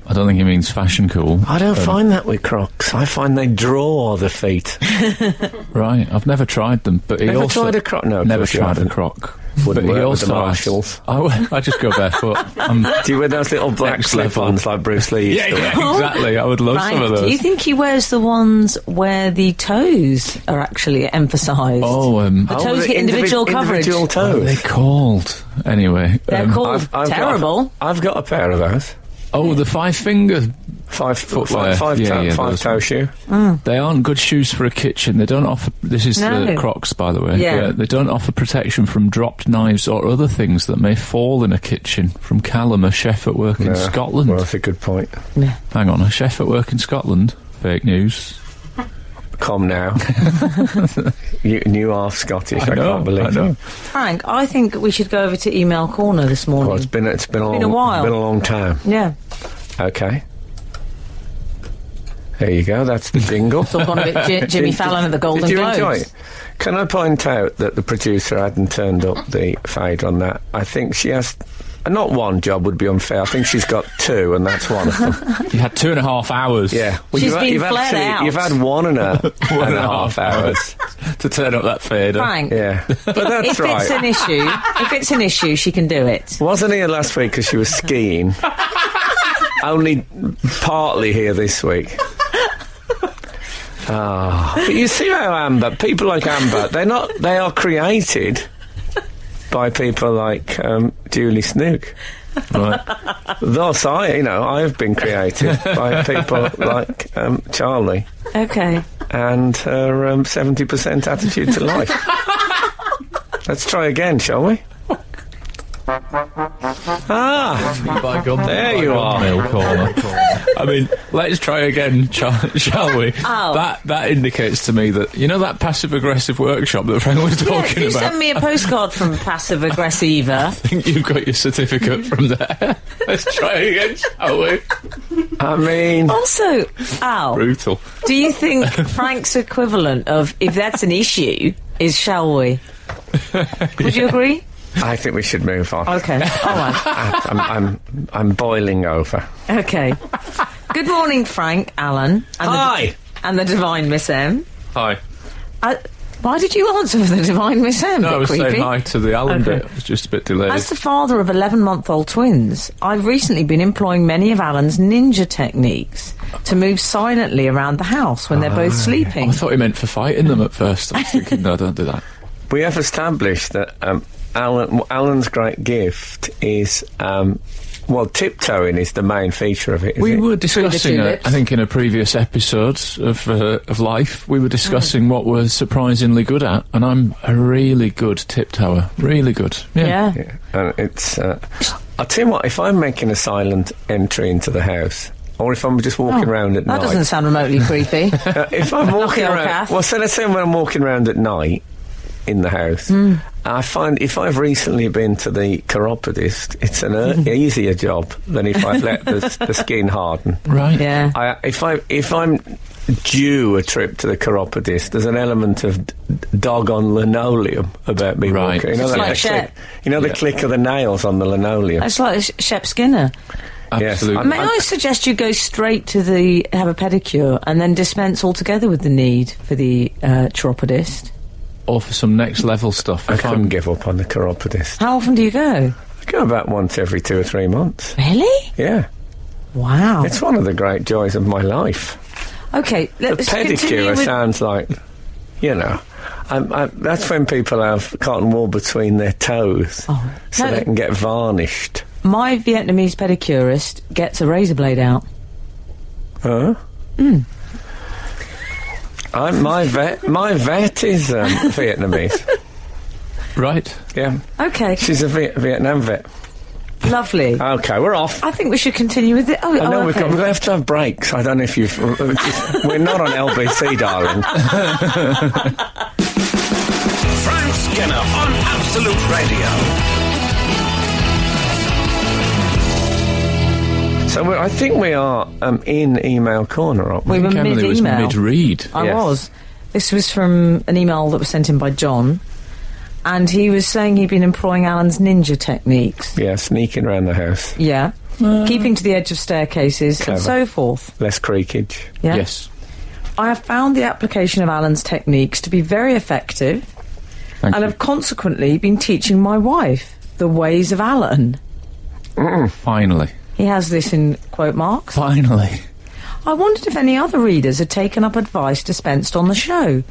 I don't think he means fashion cool. I don't find that with Crocs. I find they draw the feet. Right, I've never tried them, but he never also... tried a Croc? No, never tried a Croc. Wouldn't but he work also with the Marshalls. I just go barefoot. Do you wear those little black slip-ons like Bruce Lee used to wear? Yeah, exactly. I would love some of those. Do you think he wears the ones where the toes are actually emphasised? The toes get individual coverage. Individual toes. What are they called? Anyway. They're called terrible. I've got a pair of those. Oh, the five-finger... Five-toe shoe. They aren't good shoes for a kitchen. They don't offer... This is the Crocs, by the way. Yeah. They don't offer protection from dropped knives or other things that may fall in a kitchen. From Callum, a chef at work in Scotland. Well, that's a good point. Yeah. Hang on, a chef at work in Scotland? Fake news. Come now. you are Scottish, I can't believe it. I know. Frank, I think we should go over to email corner this morning. Well, it's been a while. It's been a long time. Yeah. Okay. There you go, that's the jingle. It's all gone a bit Jimmy Fallon at the Golden Globes. Did you enjoy it? Can I point out that the producer hadn't turned up the fade on that? I think she has... Not one job would be unfair. I think she's got two, and that's one of them. You had 2.5 hours. Yeah. Well, She's been flat out. You've had one and a half hours to turn up that fader. Frank. Yeah. But that's if right. If it's an issue, she can do it. Wasn't here last week because she was skiing. Only partly here this week. But you see how people like Amber, they are created by people like Julie Snook. Right. Thus, I have been created by people like Charlie. Okay. And her 70% attitude to life. Let's try again, shall we? There you are. I mean, let's try again, shall we? Oh. That indicates to me that, that passive-aggressive workshop that Frank was talking about. Send me a postcard from Passive Aggressiva. I think you've got your certificate from there. Let's try again, shall we? I mean... Also, Al... Brutal. Do you think Frank's equivalent of, if that's an issue, is shall we? Would you agree? I think we should move on. Okay, all right. I'm boiling over. Okay. Good morning, Frank, Alan. Hi! And the Divine Miss M. Hi. Why did you answer for the Divine Miss M? No, I was creepy. saying hi to the Alan bit. It was just a bit delayed. As the father of 11-month-old twins, I've recently been employing many of Alan's ninja techniques to move silently around the house when they're both sleeping. I thought he meant for fighting them at first. I was thinking, no, don't do that. We have established that Alan's great gift is Well, tiptoeing is the main feature of it, We isn't it? were discussing, tulips. I think in a previous episode of Life, we were discussing what we're surprisingly good at, and I'm a really good tiptoer. Really good. Yeah. Yeah. And it's... I'll tell you what, if I'm making a silent entry into the house, or if I'm just walking around at That night... doesn't sound remotely creepy. if I'm walking old around... calf. Well, so let's say when I'm walking around at night in the house, I find if I've recently been to the chiropodist, it's an easier job than if I've let the skin harden. Right. Yeah. If I'm due a trip to the chiropodist, there's an element of dog on linoleum about me Right. walking. You know, It's that like the Shep. click, you know the click of the nails on the linoleum. It's like Shep Skinner. Absolutely. May I suggest you go straight to have a pedicure and then dispense altogether with the need for the chiropodist? Or for some next level stuff. I If couldn't I'm give up on the chiropodist. How often do you go? I go about once every 2 or 3 months. Really? Yeah. Wow. It's one of the great joys of my life. Okay, The let's continue pedicure with... sounds like, you know, that's when people have cotton wool between their toes so no. they can get varnished. My Vietnamese pedicurist gets a razor blade out. Huh? My vet is Vietnamese. right. Yeah, Okay, she's a Vietnam vet. lovely. Okay, we're off. I think we should continue with it. I know okay. we have to have breaks. I don't know if you've... we're not on LBC, darling. Frank Skinner on Absolute Radio. So I think we are in email corner, aren't we? We were Emily was mid-email. mid-read. I Yes. was. This was from an email that was sent in by John, and he was saying he'd been employing Alan's ninja techniques. Yeah, sneaking around the house. Yeah. Keeping to the edge of staircases Clever. and so forth. Less creakage. Yeah. Yes. I have found the application of Alan's techniques to be very effective Thank and you. have consequently been teaching my wife the ways of Alan. Finally. He has this in quote marks. Finally. I wondered if any other readers had taken up advice dispensed on the show.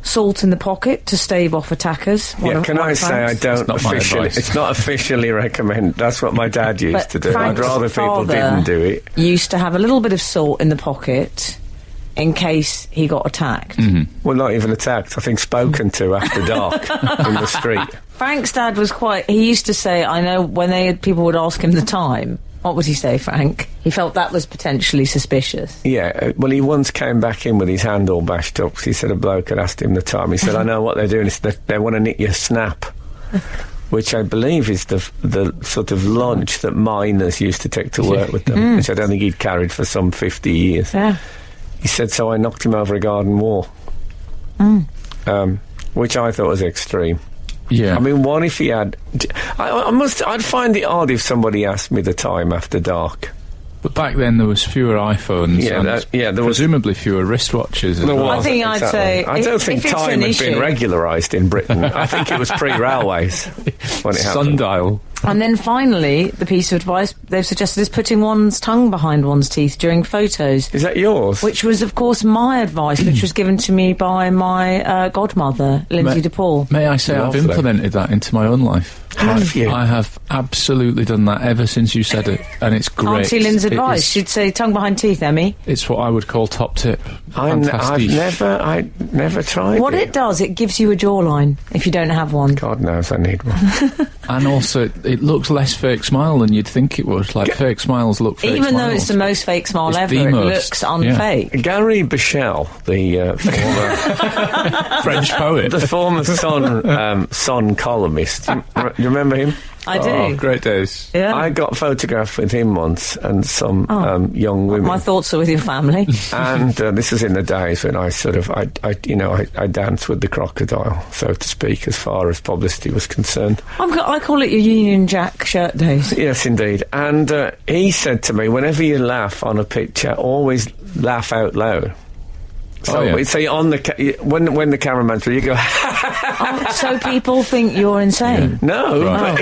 Salt in the pocket to stave off attackers. One Yeah, of- can one I of say Frank's. I don't not my officially... advice. It's not officially recommend. That's what my dad used But to do. I'd Frank's rather people father didn't do it. used to have a little bit of salt in the pocket in case he got attacked. Well, not even attacked. I think spoken to after dark in the street. Frank's dad was quite... He used to say, I know, when people would ask him the time, what would he say, Frank? He felt that was potentially suspicious. Yeah, well, he once came back in with his hand all bashed up 'cause he said a bloke had asked him the time. He said, I know what they're doing. It's they want to nick your snap, which I believe is the sort of lunch that miners used to take to work with them, which I don't think he'd carried for some 50 years. Yeah. He said, so I knocked him over a garden wall, which I thought was extreme. Yeah. I mean, what if he had... I'd find it odd if somebody asked me the time after dark. But back then there was fewer iPhones Yeah, and there was... presumably fewer wristwatches as There well. I was, think I'd exactly. say I if- don't think if it's time an had been issue- regularised in Britain. I think it was pre-railways when it happened. Sundial. And then finally, the piece of advice they've suggested is putting one's tongue behind one's teeth during photos. Is that yours? Which was, of course, my advice, which was given to me by my godmother, Lindsay Ma- DePaul. May I say I've Lovely. implemented that into my own life? Have you? I have absolutely done that ever since you said it, and it's great. Auntie Lynn's It advice. is- She'd say, tongue behind teeth, Emmy. It's what I would call top tip. I've Fantastic. never tried What it does, it gives you a jawline if you don't have one. God knows I need one. And also, it looks less fake smile than you'd think it would. Like, fake smiles look fake Even though smiles. it's the most fake smile It's ever, the it most, looks unfake. Gary Bichel, the former French poet. the former Son columnist, do you remember him? I do. Oh, great days. Yeah. I got photographed with him once and some young women. My thoughts are with your family. And this was in the days when I danced with the crocodile, so to speak, as far as publicity was concerned. I call it your Union Jack shirt days. Yes, indeed. And he said to me, whenever you laugh on a picture, always laugh out loud. So, Oh, yeah. so you're on the when the cameraman's through, you go, So people think you're insane. no, Right. but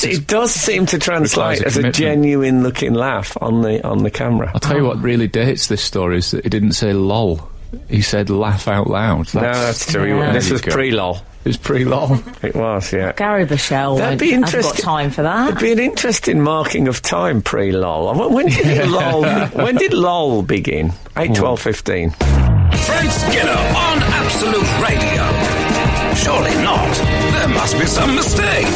it does seem to translate Requires a as a commitment. genuine looking laugh on the camera. I'll tell you what really dates this story is that he didn't say lol. he said laugh out loud. No, that's true. Yeah. This was pre-lol. It was pre-lol. It was, yeah. Gary Bichelle That'd be hasn't got interesting. time for that. It'd be an interesting marking of time pre-lol. When did lol? When did lol begin? 8, 12, 15. Frank Skinner on Absolute Radio. Surely not. There must be some mistake.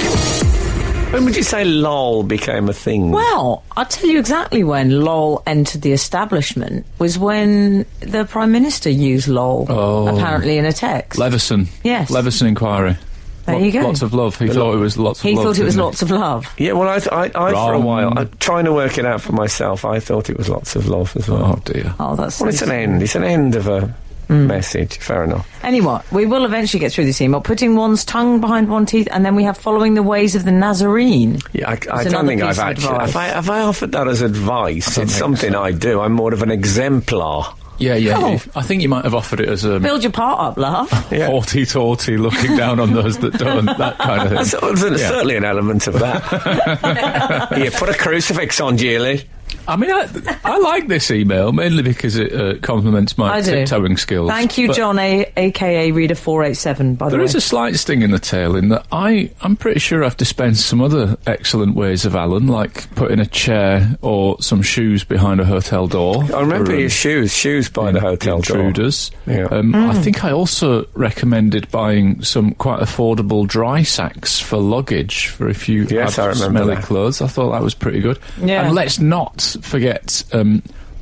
When would you say lol became a thing? Well, I'll tell you exactly when LOL entered the establishment was when the Prime Minister used LOL, apparently in a text. Leveson. Yes. Leveson inquiry. There you go. Lots of love. He thought it was lots of love. He thought it was didn't lots of love. Yeah, well, I for a while, I'm trying to work it out for myself. I thought it was lots of love as well. Oh, dear. Oh, that's Well, it's an end. It's an end of a message. Fair enough. Anyway, we will eventually get through this email. Putting one's tongue behind one's teeth, and then we have following the ways of the Nazarene. Yeah, I It's don't another think I've piece of actually. advice. Have I offered that as advice? It's something I do. I'm more of an exemplar. Yeah. Oh. I think you might have offered it as a Build your part up, love. Yeah. haughty-taughty, looking down on those that don't, that kind of thing. There's certainly an element of that. Yeah, put a crucifix on, Julie. I mean, I like this email, mainly because it compliments my I do. tiptoeing skills. Thank you, But John, a.k.a. Reader 487, by the There way. is a slight sting in the tail in that I'm pretty sure I've dispensed some other excellent ways of Alan, like putting a chair or some shoes behind a hotel door. I remember for, your shoes by the hotel door. intruders. Yeah. I think I also recommended buying some quite affordable dry sacks for luggage for if you Yes, I have remember smelly that. clothes. I thought that was pretty good. Yeah. And let's not forget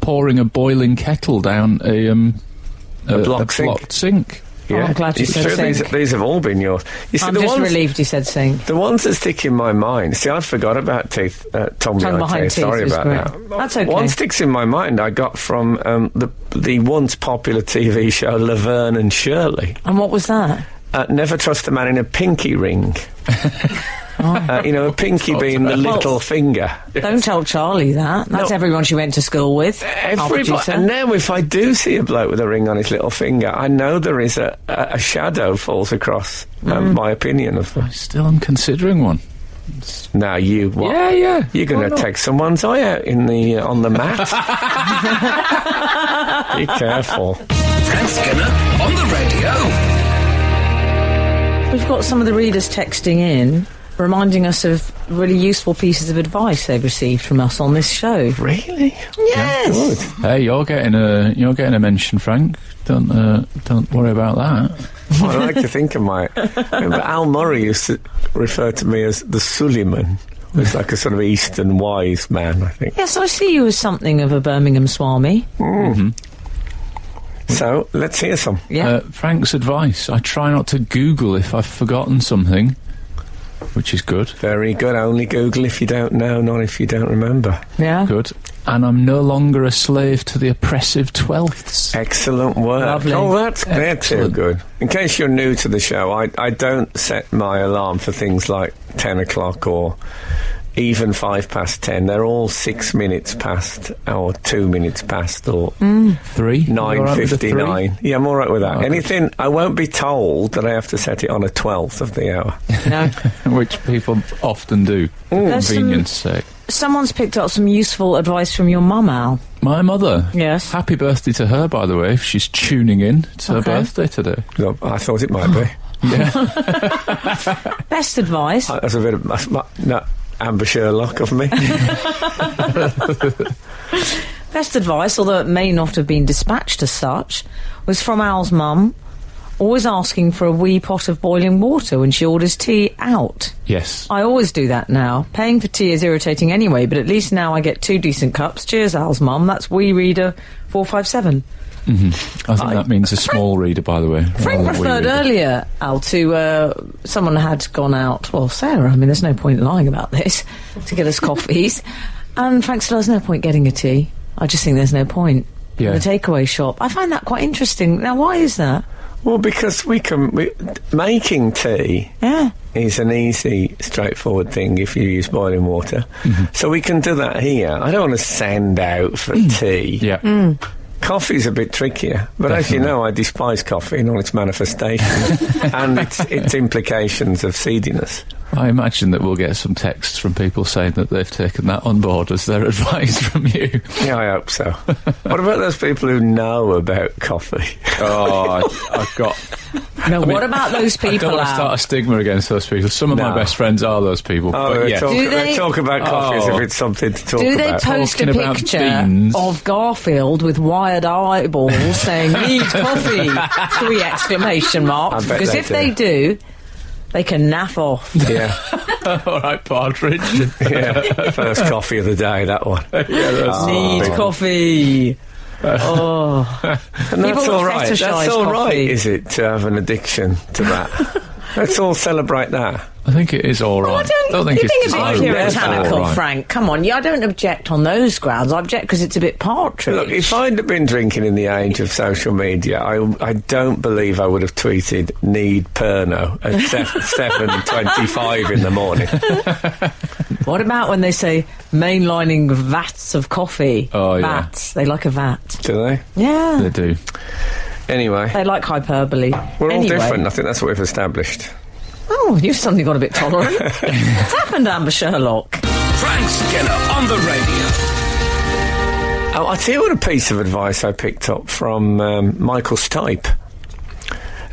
pouring a boiling kettle down a block sink. blocked sink. Oh, I'm glad you It's said true, sink. these have all been yours. You see, I'm the just ones, relieved he said sink. the ones that stick in my mind. See, I forgot about teeth. Tongue Tongue behind teeth. teeth Sorry was about great. that. That's okay. One sticks in my mind. I got from the once popular TV show Laverne and Shirley. And what was that? Never trust a man in a pinky ring. A pinky being the little finger. Don't tell Charlie that. That's No. everyone she went to school with. Our Everybody, producer. and now if I do see a bloke with a ring on his little finger, I know there is a shadow falls across my opinion of them. Still, I'm considering one. Now you what? Yeah. You're going to take someone's eye out on the mat. Be careful. Frank Skinner on the radio. We've got some of the readers texting in, reminding us of really useful pieces of advice they've received from us on this show. Really? Yes. Hey, you're getting a mention, Frank. Don't worry about that. I like to think of remember Al Murray used to refer to me as the Suleiman. He was like a sort of Eastern wise man, I think. Yes, I see you as something of a Birmingham Swami. So, let's hear some. Yeah. Frank's advice: I try not to Google if I've forgotten something, which is good. Very good. Only Google if you don't know, not if you don't remember. Yeah. Good. And I'm no longer a slave to the oppressive twelfths. Excellent work. Lovely. Oh, they're too Excellent. good. In case you're new to the show, I don't set my alarm for things like 10 o'clock or even 10:05. They're all 6 minutes past or 2 minutes past or 3. You all right with the 9:59. Yeah, I'm all right with that. Oh, Anything, I won't be told that I have to set it on a 12th of the hour. No. three? Which people often do, for There's some- convenience sake. Someone's picked up some useful advice from your mum, Al. My mother. Yes. Happy birthday to her, by the way. If she's tuning in, it's her Okay. birthday today. No, I thought it might be. Best advice. That's a bit of no, Amber Sherlock of me. Best advice, although it may not have been dispatched as such, was from Al's mum, always asking for a wee pot of boiling water when she orders tea out. Yes. I always do that now. Paying for tea is irritating anyway, but at least now I get 2 decent cups. Cheers, Al's mum. That's Wee Reader 457. I think that means a small reader, by the way. Frank rather than wee referred reader. earlier, Al, to someone had gone out, well, Sarah, I mean, there's no point lying about this, to get us coffees. And Frank said, there's no point getting a tea. I just think there's no point. Yeah. In the takeaway shop. I find that quite interesting. Now, why is that? Well, because making tea Yeah. is an easy, straightforward thing if you use boiling water. So we can do that here. I don't want to send out for tea. Yeah. Coffee's a bit trickier, but as you Definitely. know, I despise coffee in all its manifestations and its implications of seediness. I imagine that we'll get some texts from people saying that they've taken that on board as their advice from you. Yeah, I hope so. What about those people who know about coffee? I've got... What about those people? I don't want to start a stigma against those people. Some of my best friends are those people. Oh, but they talk about coffee as if it's something to talk about. Do they post Talking a about picture beans. of Garfield with wired eyeballs saying, need coffee? 3 exclamation marks. Because if they do, they can naff off. Yeah. All right, Partridge. Yeah. First coffee of the day, that one. Need coffee. And that's all right. That's all right, is it, to have an addiction to that? Let's all celebrate that. I think it is all right. I don't think it's entirely puritanical, right. Frank. Come on, I don't object on those grounds. I object because it's a bit Partridge. Look, if I'd been drinking in the age of social media, I don't believe I would have tweeted "need Perno" at 7:25 in the morning. What about when they say mainlining vats of coffee? Oh, yeah. Vats. They like a vat. Do they? Yeah. They do. Anyway, They like hyperbole. we're all different. I think that's what we've established. Oh, you've suddenly got a bit tolerant. What's happened, Amber Sherlock? Frank Skinner on the radio. Oh, I'll tell you what a piece of advice I picked up from Michael Stipe.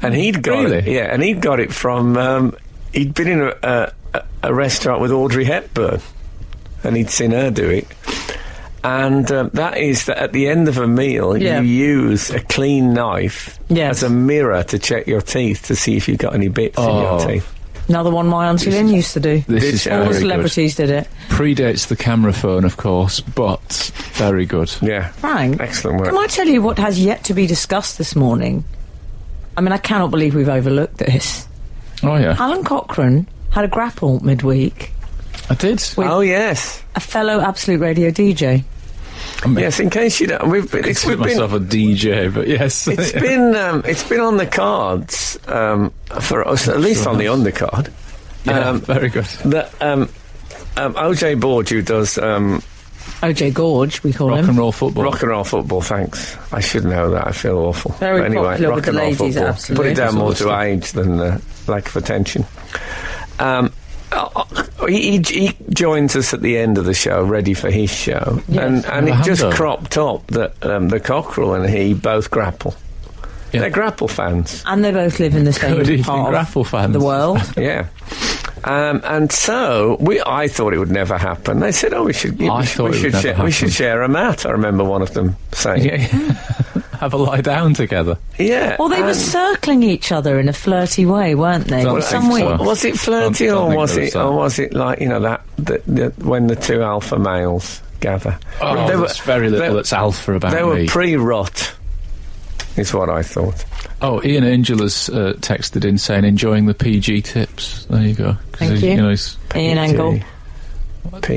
And he'd got it. Really? Yeah, and he'd got it from... he'd been in a restaurant with Audrey Hepburn, and he'd seen her do it. And that is that at the end of a meal, you use a clean knife as a mirror to check your teeth to see if you've got any bits in your teeth. Another one my Auntie Lynn used to do. This is All very celebrities did it. Predates the camera phone, of course, but very good. Yeah. Frank, excellent work. Can I tell you what has yet to be discussed this morning? I mean, I cannot believe we've overlooked this. Oh, yeah. Alan Cochrane had a grapple midweek. I did. Oh, yes. A fellow Absolute Radio DJ. Yes, in case you don't... We've been myself a DJ, but yes. It's been on the cards for us, at least on the undercard. Yeah, very good. That OJ Borge, who does OJ Gorge, we call Rock him. and roll football. rock and roll football. Thanks. I should know that. I feel awful. Very but anyway, popular rock with the and roll ladies, football. absolutely. Put it down more to age than lack of attention. He joins us at the end of the show, ready for his show, Yes. and it just cropped up that the Cockerel and he both grapple. Yeah. They're grapple fans. And they both live in the same Good evening, part grapple of fans. the world. Yeah. And so I thought it would never happen. They said, we should share a mat. I remember one of them saying. Yeah. Have a lie down together. Yeah. Well, they were circling each other in a flirty way, weren't they? Don't Some think way. so. Was it flirty Don't or think was it like, that when the two alpha males gather? Oh, there's very little that's alpha about They me. were pre-rot, is what I thought. Oh, Ian Angel has texted in saying enjoying the PG tips. There you go. Thank you. He's Ian Angle.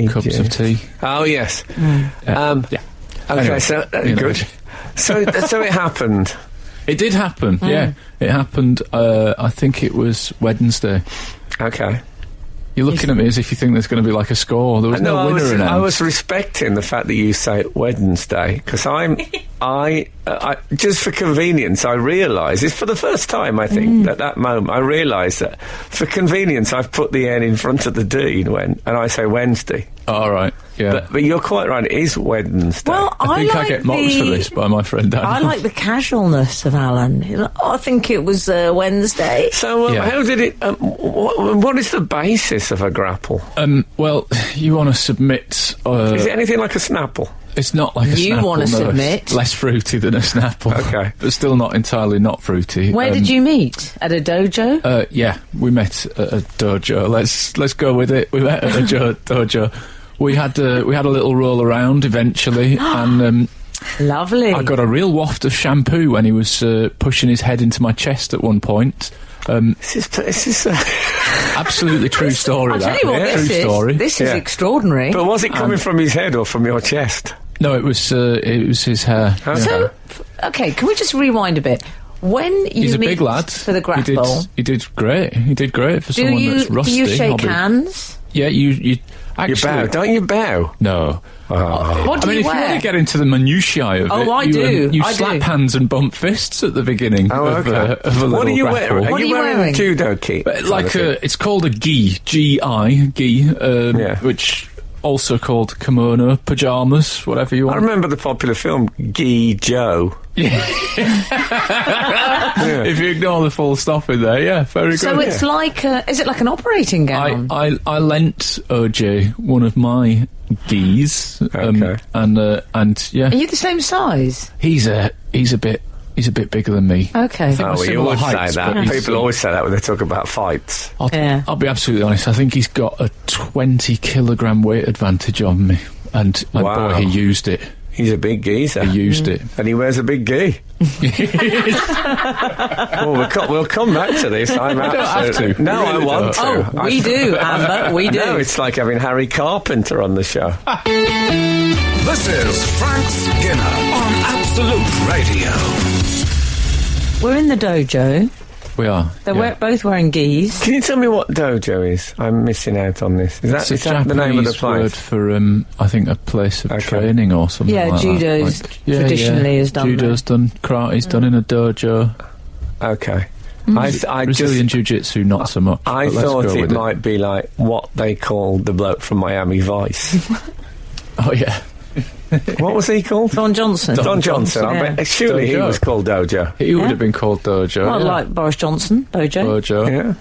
cups of tea. Oh, yes. Yeah. Okay, Anyway, so you know. good. So it happened. It did happen, yeah. It happened, I think it was Wednesday. Okay. You're looking at me as if you think there's going to be like a score. There was no winner announced. I was respecting the fact that you say Wednesday, because I just for convenience, I realise, it's for the first time, I think, at that moment, I realised that for convenience, I've put the N in front of the D and I say Wednesday. All right, yeah. But you're quite right, it is Wednesday. Well, I think I get mocked for this by my friend Daniel. I like the casualness of Alan. I think it was Wednesday. So Yeah. how did it... what is the basis of a grapple? Well, you want to submit... Is it anything like a snapple? It's not like a You Snapple, wanna no, submit. it's less fruity than a Snapple. Okay. But still not entirely not fruity. Where did you meet? At a dojo? Yeah, we met at a dojo. Let's go with it. We met at a dojo. We had a little roll around eventually, and Lovely. I got a real waft of shampoo when he was pushing his head into my chest at one point. This is absolutely true story. I'll tell that you what true this is. story. This is extraordinary. But was it coming from his head or from your chest? No, it was his hair. Okay. So, okay, can we just rewind a bit? When you He's a meet big lad for the grapple, He did great. He did great for someone that's rusty. do you shake hobby. hands? Yeah, you actually... You bow, don't you bow? No. What do I mean, you if wear? you want to get into the minutiae of it, I do. You I slap do. hands and bump fists at the beginning Oh, of, okay. of a little What are you grapple. wearing? What Are are you you wearing wearing? a judo kit? Like it's called a gi, G-I, gi, which also called kimono, pyjamas, whatever you I want. remember the popular film Guy Joe. If you ignore the full stop in there, yeah, very good. So it's like, is it like an operating gown? I lent OJ one of my gis, Okay. and yeah, Are you the same size? he's a bit bigger than me. Okay. I think Oh, we're you similar always heights, say that. but he's, People always say that when they talk about fights. Yeah. I'll be absolutely honest. I think he's got a 20 kilogram weight advantage on me, and Wow. boy, he used it. He's a big geezer. He used it. And he wears a big gi. Well, we'll come back to this. I'm don't have absolutely... to. No, We I really want to. Oh, we do, Amber, we do. No, it's like having Harry Carpenter on the show. This is Frank Skinner on Absolute Radio. We're in the dojo. We are. They're both wearing gis. Can you tell me what dojo is? I'm missing out on this. Is It's that the name of the Japanese word place? for, I think, a place of Okay. training or something Yeah, like judo's that. traditionally has done Judo's done, karate's done in a dojo. Okay. I Brazilian jiu-jitsu, not so much. I but let's thought go it with might be like what they called the bloke from Miami Vice. Oh, yeah. What was he called? Don Johnson. Don Johnson. I Yeah. bet, surely he Dojo. was called Dojo. He would Yeah. have been called dojo. Well, yeah. like Boris Johnson, dojo. Dojo. Yeah.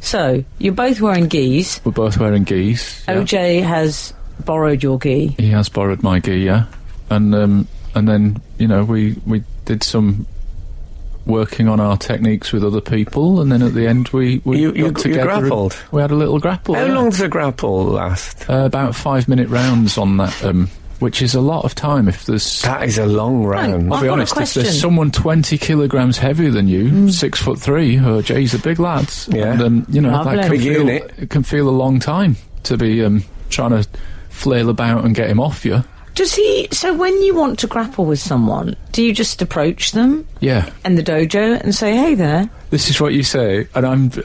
So, you're both wearing gis. We're both wearing gis. yeah. OJ has borrowed your gi. He has borrowed my gi, yeah. And then, you know, we did some working on our techniques with other people, and then at the end we You got together. and grappled? We had a little grapple. How yeah. long does a grapple last? About 5-minute rounds on that, which is a lot of time if there's... That is a long round. I've I'll be got a honest, if question. there's someone 20 kilograms heavier than you, 6'3", OJ's a big lad. Yeah. And then, you know, Lovely. that can Big feel, unit. it can feel a long time to be trying to flail about and get him off you. So when you want to grapple with someone, do you just approach them Yeah. in the dojo and say, hey there? This is what you say, and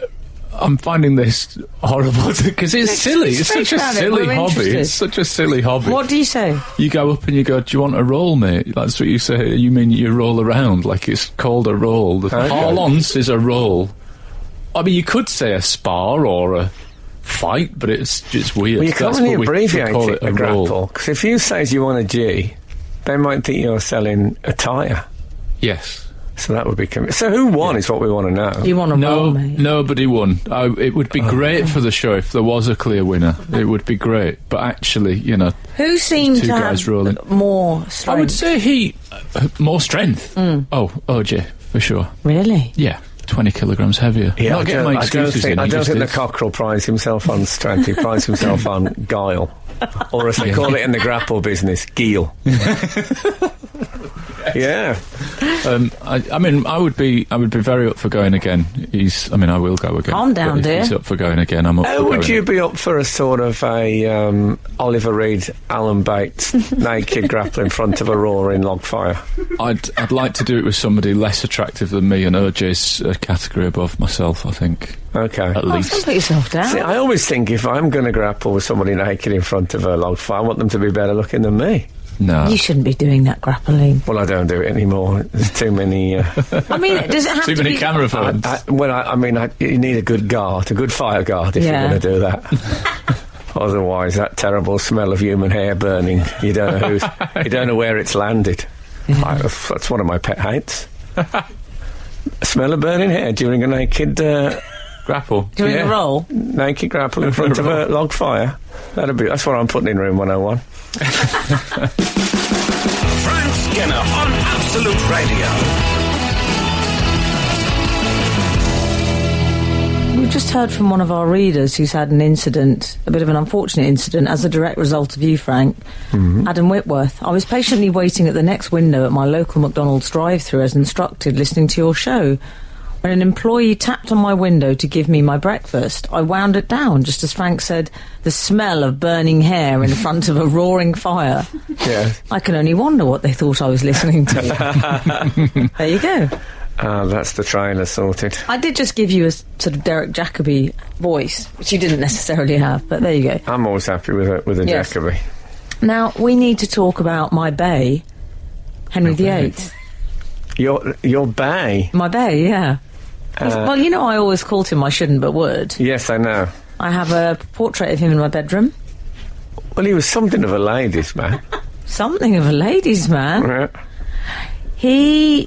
I'm finding this horrible because it's silly. It's such a speak about it, silly we're hobby. interested. It's such a silly hobby. What do you say? You go up and you go, do you want a roll, mate? That's what you say. You mean you roll around like it's called a roll. The Okay. parlance is a roll. I mean, you could say a spar or a fight, but it's weird. Well, you can't That's really what we abbreviate call it, a roll. grapple. Because if you say you want a G, they might think you're selling a tyre. Yes. So that would be... So who won is what we want to know. You want to roll, mate? Nobody won. It would be great for the show if there was a clear winner. It would be great. But actually, you know, Who seemed two to guys have rolling. more strength? I would say he... more strength. Oh, OJ, for sure. Really? Yeah, 20 kilograms heavier. Not getting my excuses in. I he don't just think the is. Cockerel prides himself on strength. He prides himself on guile. Or as they call it in the grapple business, guile. Yeah. I mean, I would be very up for going again. I will go again. Calm down, but if dear. he's up for going again, I'm up for How going would you again. be up for a sort of a Oliver Reed, Alan Bates naked grapple in front of a roaring log fire? I'd like to do it with somebody less attractive than me, and OJ's a category above myself, I think. Okay. At Don't least. put yourself down. See, I always think if I'm going to grapple with somebody naked in front of a log fire, I want them to be better looking than me. No. You shouldn't be doing that grappling. Well, I don't do it anymore. There's too many... I mean, does it have Too to many be... camera phones. you need a good guard, a good fire guard if Yeah. you're going to do that. Otherwise, that terrible smell of human hair burning, you don't know where it's landed. That's one of my pet hates. Smell of burning hair during a naked... Grapple. Doing Yeah. a roll? naked grapple in front of a log fire. That's what I'm putting in room 101. Frank Skinner on Absolute Radio. We've just heard from one of our readers who's had an incident, a bit of an unfortunate incident, as a direct result of you, Frank. Adam Whitworth. I was patiently waiting at the next window at my local McDonald's drive-thru as instructed, listening to your show. When an employee tapped on my window to give me my breakfast, I wound it down, just as Frank said, the smell of burning hair in front of a roaring fire. Yeah. I can only wonder what they thought I was listening to. There you go. That's the trailer sorted. I did just give you a sort of Derek Jacobi voice, which you didn't necessarily have, but there you go. I'm always happy with a Yes. Jacobi. Now, we need to talk about my bay, Henry VIII. Your bay? My bay, yeah. Well, you know, I always called him I shouldn't but would. Yes, I know. I have a portrait of him in my bedroom. Well, he was something of a ladies' man. Something of a ladies' man. Yeah.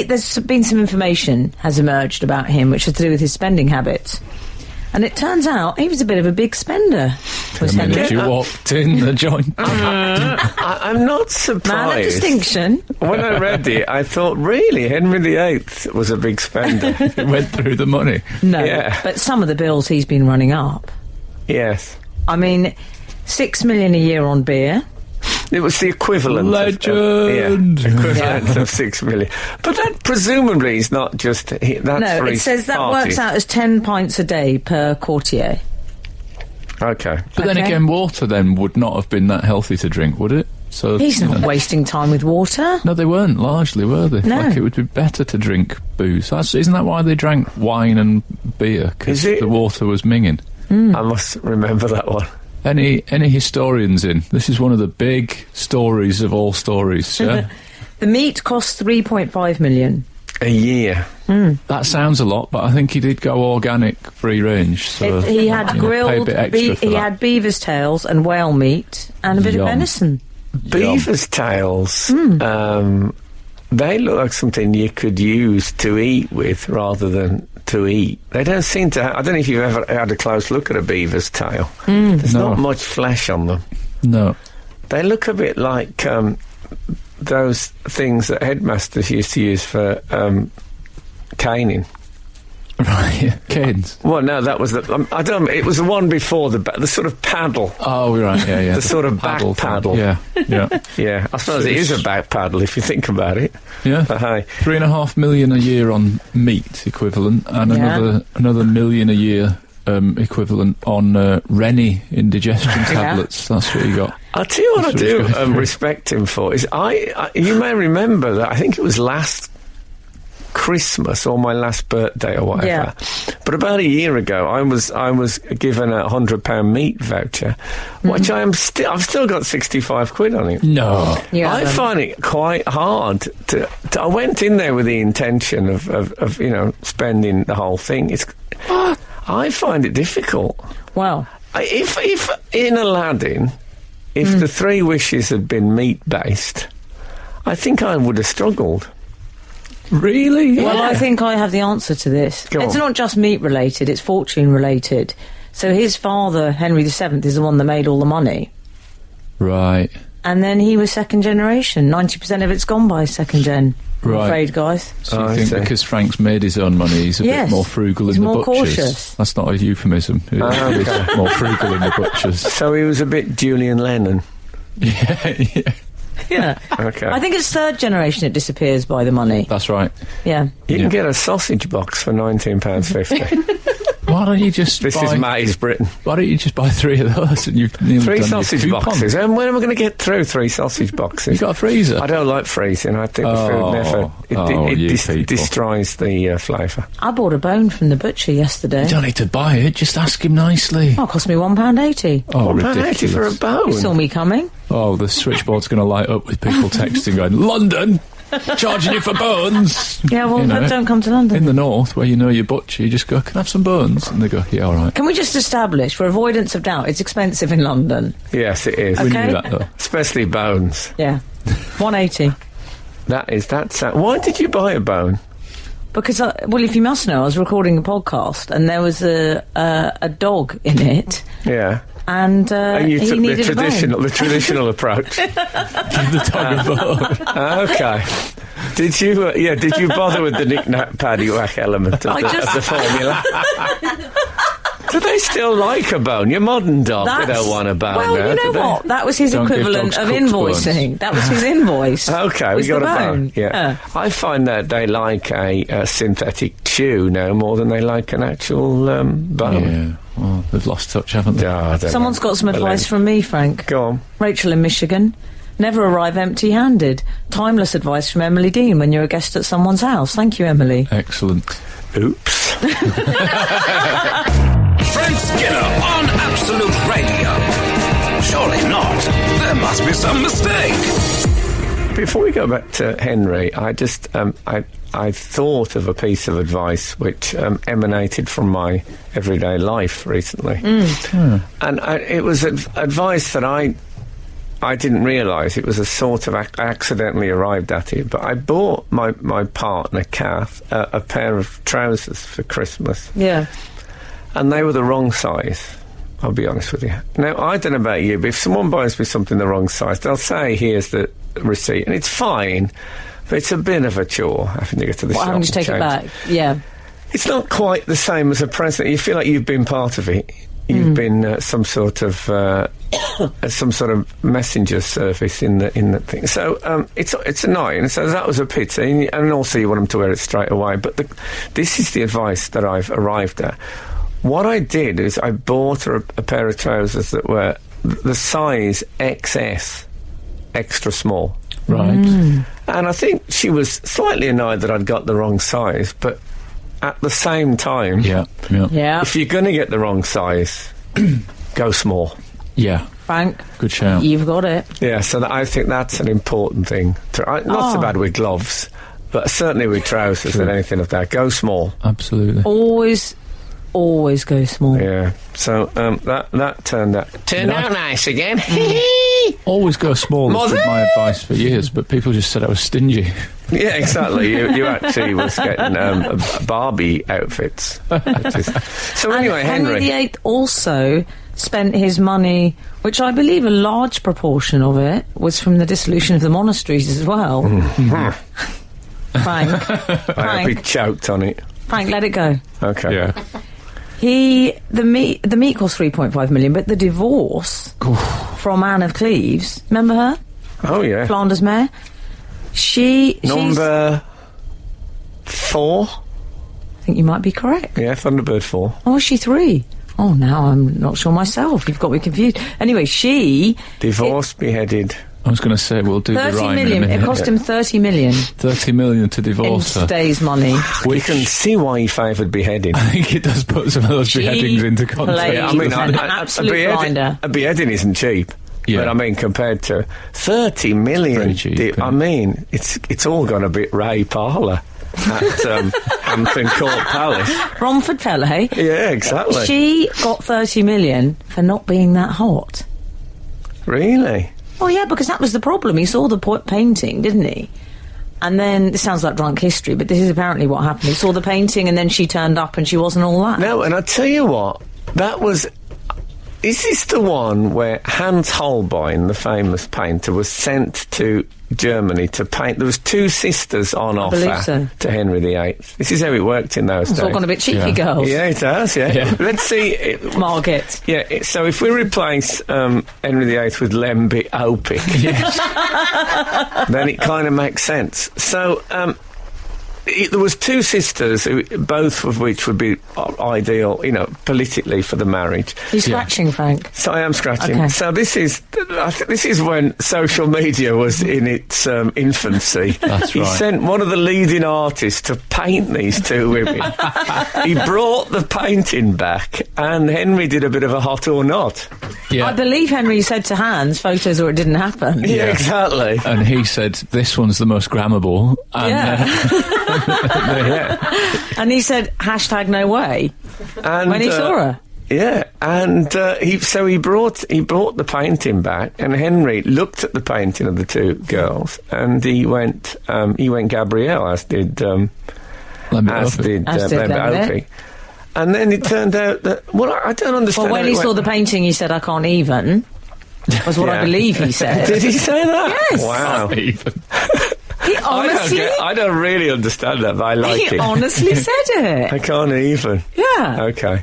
There's been some information has emerged about him which has to do with his spending habits. And it turns out he was a bit of a big spender. Was The minute Henry? you walked in the joint. I'm not surprised. Man of distinction. When I read it, I thought, really, Henry VIII was a big spender. He went through the money. No, Yeah. but some of the bills he's been running up. Yes. I mean, $6 million a year on beer. It was the equivalent Legend. equivalent of 6 million. But that presumably is not just... That's No, for it his says that party. works out as 10 pints a day per courtier. Okay. But then Okay. again, water then would not have been that healthy to drink, would it? So He's you not know. wasting time with water. No, they weren't, largely, were they? No. Like, it would be better to drink booze. Isn't that why they drank wine and beer? Is Because it? the water was minging. I must remember that one. Any historians in? This is one of the big stories of all stories, yeah? The meat costs $3.5 million. A year. That sounds a lot, but I think he did go organic, free range. So He had you know, pay a grilled, bit extra for he that. had beaver's tails and whale meat and a bit Yum. of venison. Beaver's tails, they look like something you could use to eat with rather than to eat. They don't seem to I don't know if you've ever had a close look at a beaver's tail. There's No. not much flesh on them. No. They look a bit like those things that headmasters used to use for caning. Right, yeah. Canes. Well, no, that was the... I don't... It was the one before the sort of paddle. Oh, right, yeah. The sort of back thing. paddle. Yeah, yeah. Yeah, I suppose So it is it's- a back paddle if you think about it. Yeah. But hey, 3.5 million a year on meat equivalent, and Yeah. another million a year equivalent on Rennie indigestion tablets. That's what you got. I'll tell you what I That's what do he's going through. respect him for is you may remember that I think it was last Christmas or my last birthday or whatever. Yeah. But about a year ago, I was given a £100 meat voucher, which I've still got 65 quid on it. No. Yeah, I find it quite hard to I went in there with the intention of spending the whole thing. I find it difficult. Well, If in Aladdin, if the 3 wishes had been meat based, I think I would have struggled. Really? well, I think I have the answer to this. Go It's on. not just meat related, it's fortune related. So his father, Henry VII, is the one that made all the money. Right. And then he was second generation. 90% of it's gone by second gen. I'm Right. afraid, guys. So I you think see. because Frank's made his own money, he's a Yes. bit more frugal He's in the more butchers? cautious. That's not a euphemism. He's okay. more frugal in the butchers. So he was a bit Julian Lennon. Yeah. Yeah. Okay. I think it's third generation it disappears by the money. That's right. Yeah. You Yeah. can get a sausage box for £19.50. Why don't you just This buy, is Matty's Britain. Why don't you just buy 3 of those and you've nearly 3 done your sausage coupon? boxes. And when am I going to get through 3 sausage You boxes? got a freezer? I don't like freezing. I think the food never... you people. destroys the flavour. I bought a bone from the butcher yesterday. You don't need to buy it. Just ask him nicely. Oh, it cost me £1.80. Oh, £1.80 ridiculous! for a bone. You saw me coming. Oh, the switchboard's going to light up with people texting going, London, charging you for bones. Yeah, well, You know, don't come to London. in the north, where you know your butcher, you just go, can I have some bones? And they go, yeah, all right. Can we just establish, for avoidance of doubt, it's expensive in London? Yes, it is. We Okay. knew that, though. Especially bones. Yeah. £1.80. That's... why did you buy a bone? Because, well, if you must know, I was recording a podcast and there was a dog in it, Yeah. and And you he took needed a bone. the traditional approach. Give the dog a bone. Okay. Did you bother with the knick-knack paddywhack element of the formula? Do they still like a bone? Your modern dog, they don't want a bone Well, now, you do know they? what? That was his Don't give equivalent dogs of cooked invoicing. bones. That was his invoice. Okay, we was got the a bone. Yeah. I find that they like a synthetic chew now more than they like an actual bone. Yeah, well, they've lost touch, haven't they? Oh, I don't Someone's know. got some advice from me, Frank. Go on. Rachel in Michigan. Never arrive empty-handed. Timeless advice from Emily Dean when you're a guest at someone's house. Thank you, Emily. Excellent. Oops. Frank Skinner on Absolute Radio. Surely not. There must be some mistake. Before we go back to Henry, I just I thought of a piece of advice which emanated from my everyday life recently, and it was advice that I didn't realise. It was a sort of I accidentally arrived at it. But I bought my partner Kath a pair of trousers for Christmas. Yeah. And they were the wrong size. I'll be honest with you. Now, I don't know about you, but if someone buys me something the wrong size, they'll say, here's the receipt, and it's fine, but it's a bit of a chore having to go to the shop Having to take it back, yeah. It's not quite the same as a present. You feel like you've been part of it. You've been some sort of messenger service in the thing. So it's annoying. So that was a pity, and also you want them to wear it straight away. But this is the advice that I've arrived at. What I did is I bought her a pair of trousers that were the size XS, extra small. Right. And I think she was slightly annoyed that I'd got the wrong size, but at the same time, Yeah. if you're going to get the wrong size, go small. Yeah. Frank, Good shout. you've got it. Yeah, so I think that's an important thing. Not so bad with gloves, but certainly with trousers and anything of that. Go small. Absolutely. Always go small. Yeah. So that turned out nice again. Always go small has been my advice for years, but people just said I was stingy. Yeah, exactly. You actually was getting Barbie outfits. So anyway, Henry VIII also spent his money, which I believe a large proportion of it was from the dissolution of the monasteries as well. Frank, I'll be choked on it. Frank, let it go. Okay. Yeah. The meat cost 3.5 million, but the divorce from Anne of Cleves, remember her? Oh yeah. Flanders Mare. She's Number 4. I think you might be correct. Yeah, Thunderbird 4. Oh, is she 3? Oh, now I'm not sure myself. You've got me confused. Anyway, she... Divorced, beheaded. I was going to say we'll do the 30 rhyme million. in a It minute. cost him 30 million 30 million to in divorce her. today's money. We can see why he favoured beheading. I think it does put some of those She beheadings into context. played I mean, an absolute blinder. a beheading isn't cheap. Yeah. But I mean, compared to 30 million, Very cheap, I mean, it's all gone a bit Ray Parlour at Hampton Court Palace. Romford Pele. Yeah, exactly. She got 30 million for not being that hot. Really? Oh, yeah, because that was the problem. He saw the painting, didn't he? And then, this sounds like drunk history, but this is apparently what happened. He saw the painting and then she turned up and she wasn't all that. No, and I tell you what, that was... Is this the one where Hans Holbein, the famous painter, was sent to Germany to paint? There was 2 sisters on believe offer so. to Henry VIII. This is how it worked in those It's days. all gone a bit cheeky, Yeah. girls. Yeah, it has, yeah. Yeah. Let's see... Margate. Yeah, so if we replace Henry VIII with Lemby Opic, then it kind of makes sense. So, there was 2 sisters, both of which would be ideal, politically for the marriage. Are you scratching, Frank? So I am scratching. Okay. So this is when social media was in its infancy. That's He right. sent one of the leading artists to paint these 2 women. He brought the painting back, and Henry did a bit of a hot or not. Yeah. I believe Henry said to Hans, photos or it didn't happen. Yeah, exactly. And he said, this one's the most grammable. And, Yeah. Yeah. And he said, hashtag no way, And, when he saw her. Yeah, and he brought the painting back, and Henry looked at the painting of the 2 girls, and he went Gabrielle, as did Let me as open. did As did Lemby Lemby. Opie. And then it turned out that I don't understand. Well, when how he it saw the went. painting, he said, I can't even, was what I Yeah. believe he said. Did he say that? Yes. Wow. Not even. He honestly, I don't really understand that, but I like he it. honestly said I it. can't even. Yeah. Okay.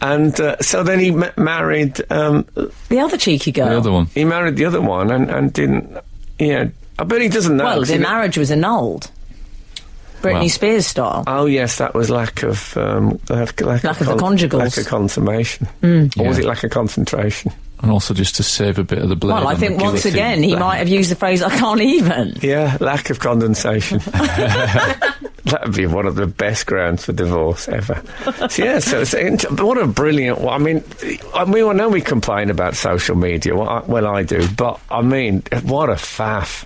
And so then he married. The other cheeky girl. The other one. He married the other one and didn't. Yeah, I bet he doesn't know. Well, 'cause their he- marriage was annulled. Britney Well. Spears style. Oh yes, that was lack of Lack of the conjugals. lack of consummation, or was Yeah. it lack of concentration? And also just to save a bit of the blade. Well, I on think the once guillotine. again he might have used the phrase, I can't even. Yeah, lack of condensation. That would be one of the best grounds for divorce ever. So what a brilliant... I mean, I know we complain about social media. Well, I do. But, I mean, what a faff.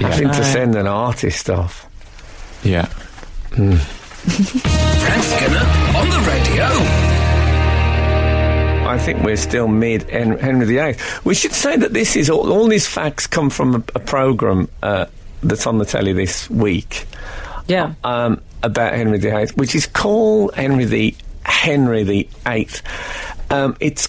Having to send an artist off. Yeah. Frank Skinner on the radio. I think we're still mid Henry VIII. We should say that this is all these facts come from a programme that's on the telly this week. Yeah. About Henry VIII, which is called Henry VIII. It's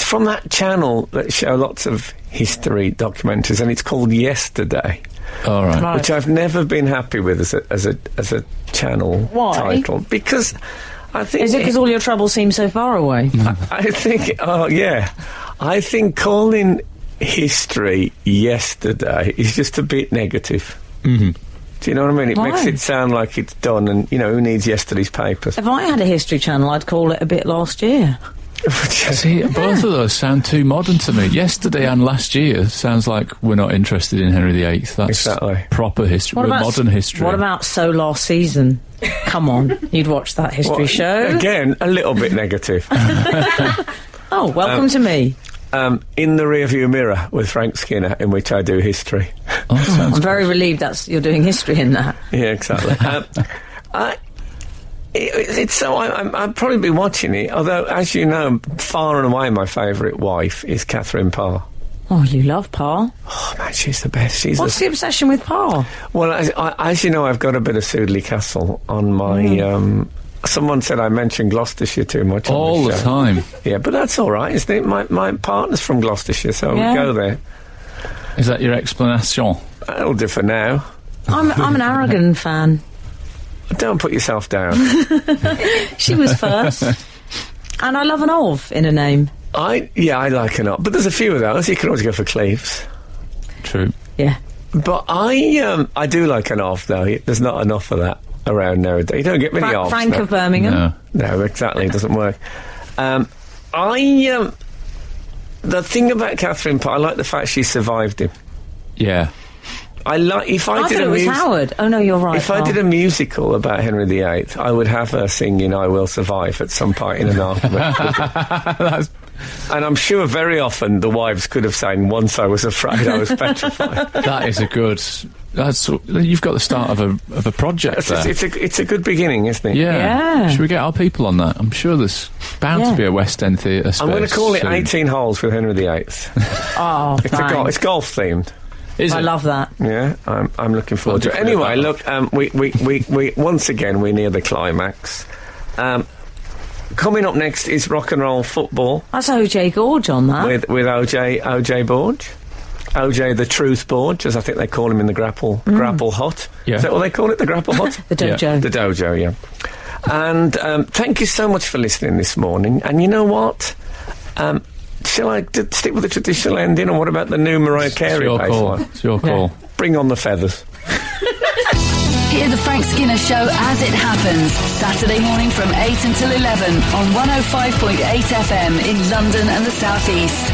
from that channel that show lots of history documentaries, and it's called Yesterday. All right. Which I've never been happy with as a channel title, because I think... Is it because all your troubles seem so far away? I think... Oh, yeah. I think calling history Yesterday is just a bit negative. Mm-hmm. Do you know what I mean? It Why? makes it sound like it's done, and, who needs yesterday's papers? If I had a history channel, I'd call it A Bit Last Year. See, both of those sound too modern to me. Yesterday and last year sounds like we're not interested in Henry VIII. That's exactly proper history, modern history. What about So Last Season? Come on, you'd watch that history show. Again, a little bit negative. Oh, welcome to me. In the Rearview Mirror with Frank Skinner, in which I do history. I'm very relieved you're doing history in that. Yeah, exactly. I'd probably be watching it, although, as you know, far and away my favourite wife is Catherine Parr. Oh, you love Parr. Oh, man, she's the best. What's the obsession with Parr? Well, as you know, I've got a bit of Sudeley Castle on my... someone said I mentioned Gloucestershire too much all the time. Yeah, but that's all right, isn't it? My partner's from Gloucestershire, so we go there. Is that your explanation? That'll do for now. I'm an Aragon fan. Don't put yourself down. She was first. And I love an of in a name. I like an of, but there's a few of those. You can always go for Cleves. True. Yeah. But I do like an of, though. There's not enough of that around nowadays. You don't get many ofs. Frank of Birmingham? No, exactly. It doesn't work. The thing about Catherine Parr, I like the fact she survived him. Yeah. I thought it was Howard. Oh, no, you're right. If I did a musical about Henry VIII, I would have her singing I Will Survive at some point in an argument. And I'm sure very often the wives could have sang Once I Was Afraid I Was Petrified. That is a good... you've got the start of a project there. It's a good beginning, isn't it? Yeah. Should we get our people on that? I'm sure there's bound to be a West End theatre space. I'm going to call it soon. 18 Holes with Henry VIII. Oh, it's golf themed. I love that. Yeah, I'm looking forward to it. Anyway, look, we once again we're near the climax. Coming up next is rock and roll football. That's OJ Gorge on that. With OJ Borge. OJ the Truth Borge, as I think they call him in the grapple hut. Yeah. Is that what they call it, the grapple hut? The dojo. Yeah. The dojo, yeah. And thank you so much for listening this morning. And you know what? Shall I stick with the traditional ending, or what about the new Mariah Carey baseline? It's your call. Yeah. Bring on the feathers. Hear the Frank Skinner Show as it happens. Saturday morning from 8 until 11 on 105.8 FM in London and the South East.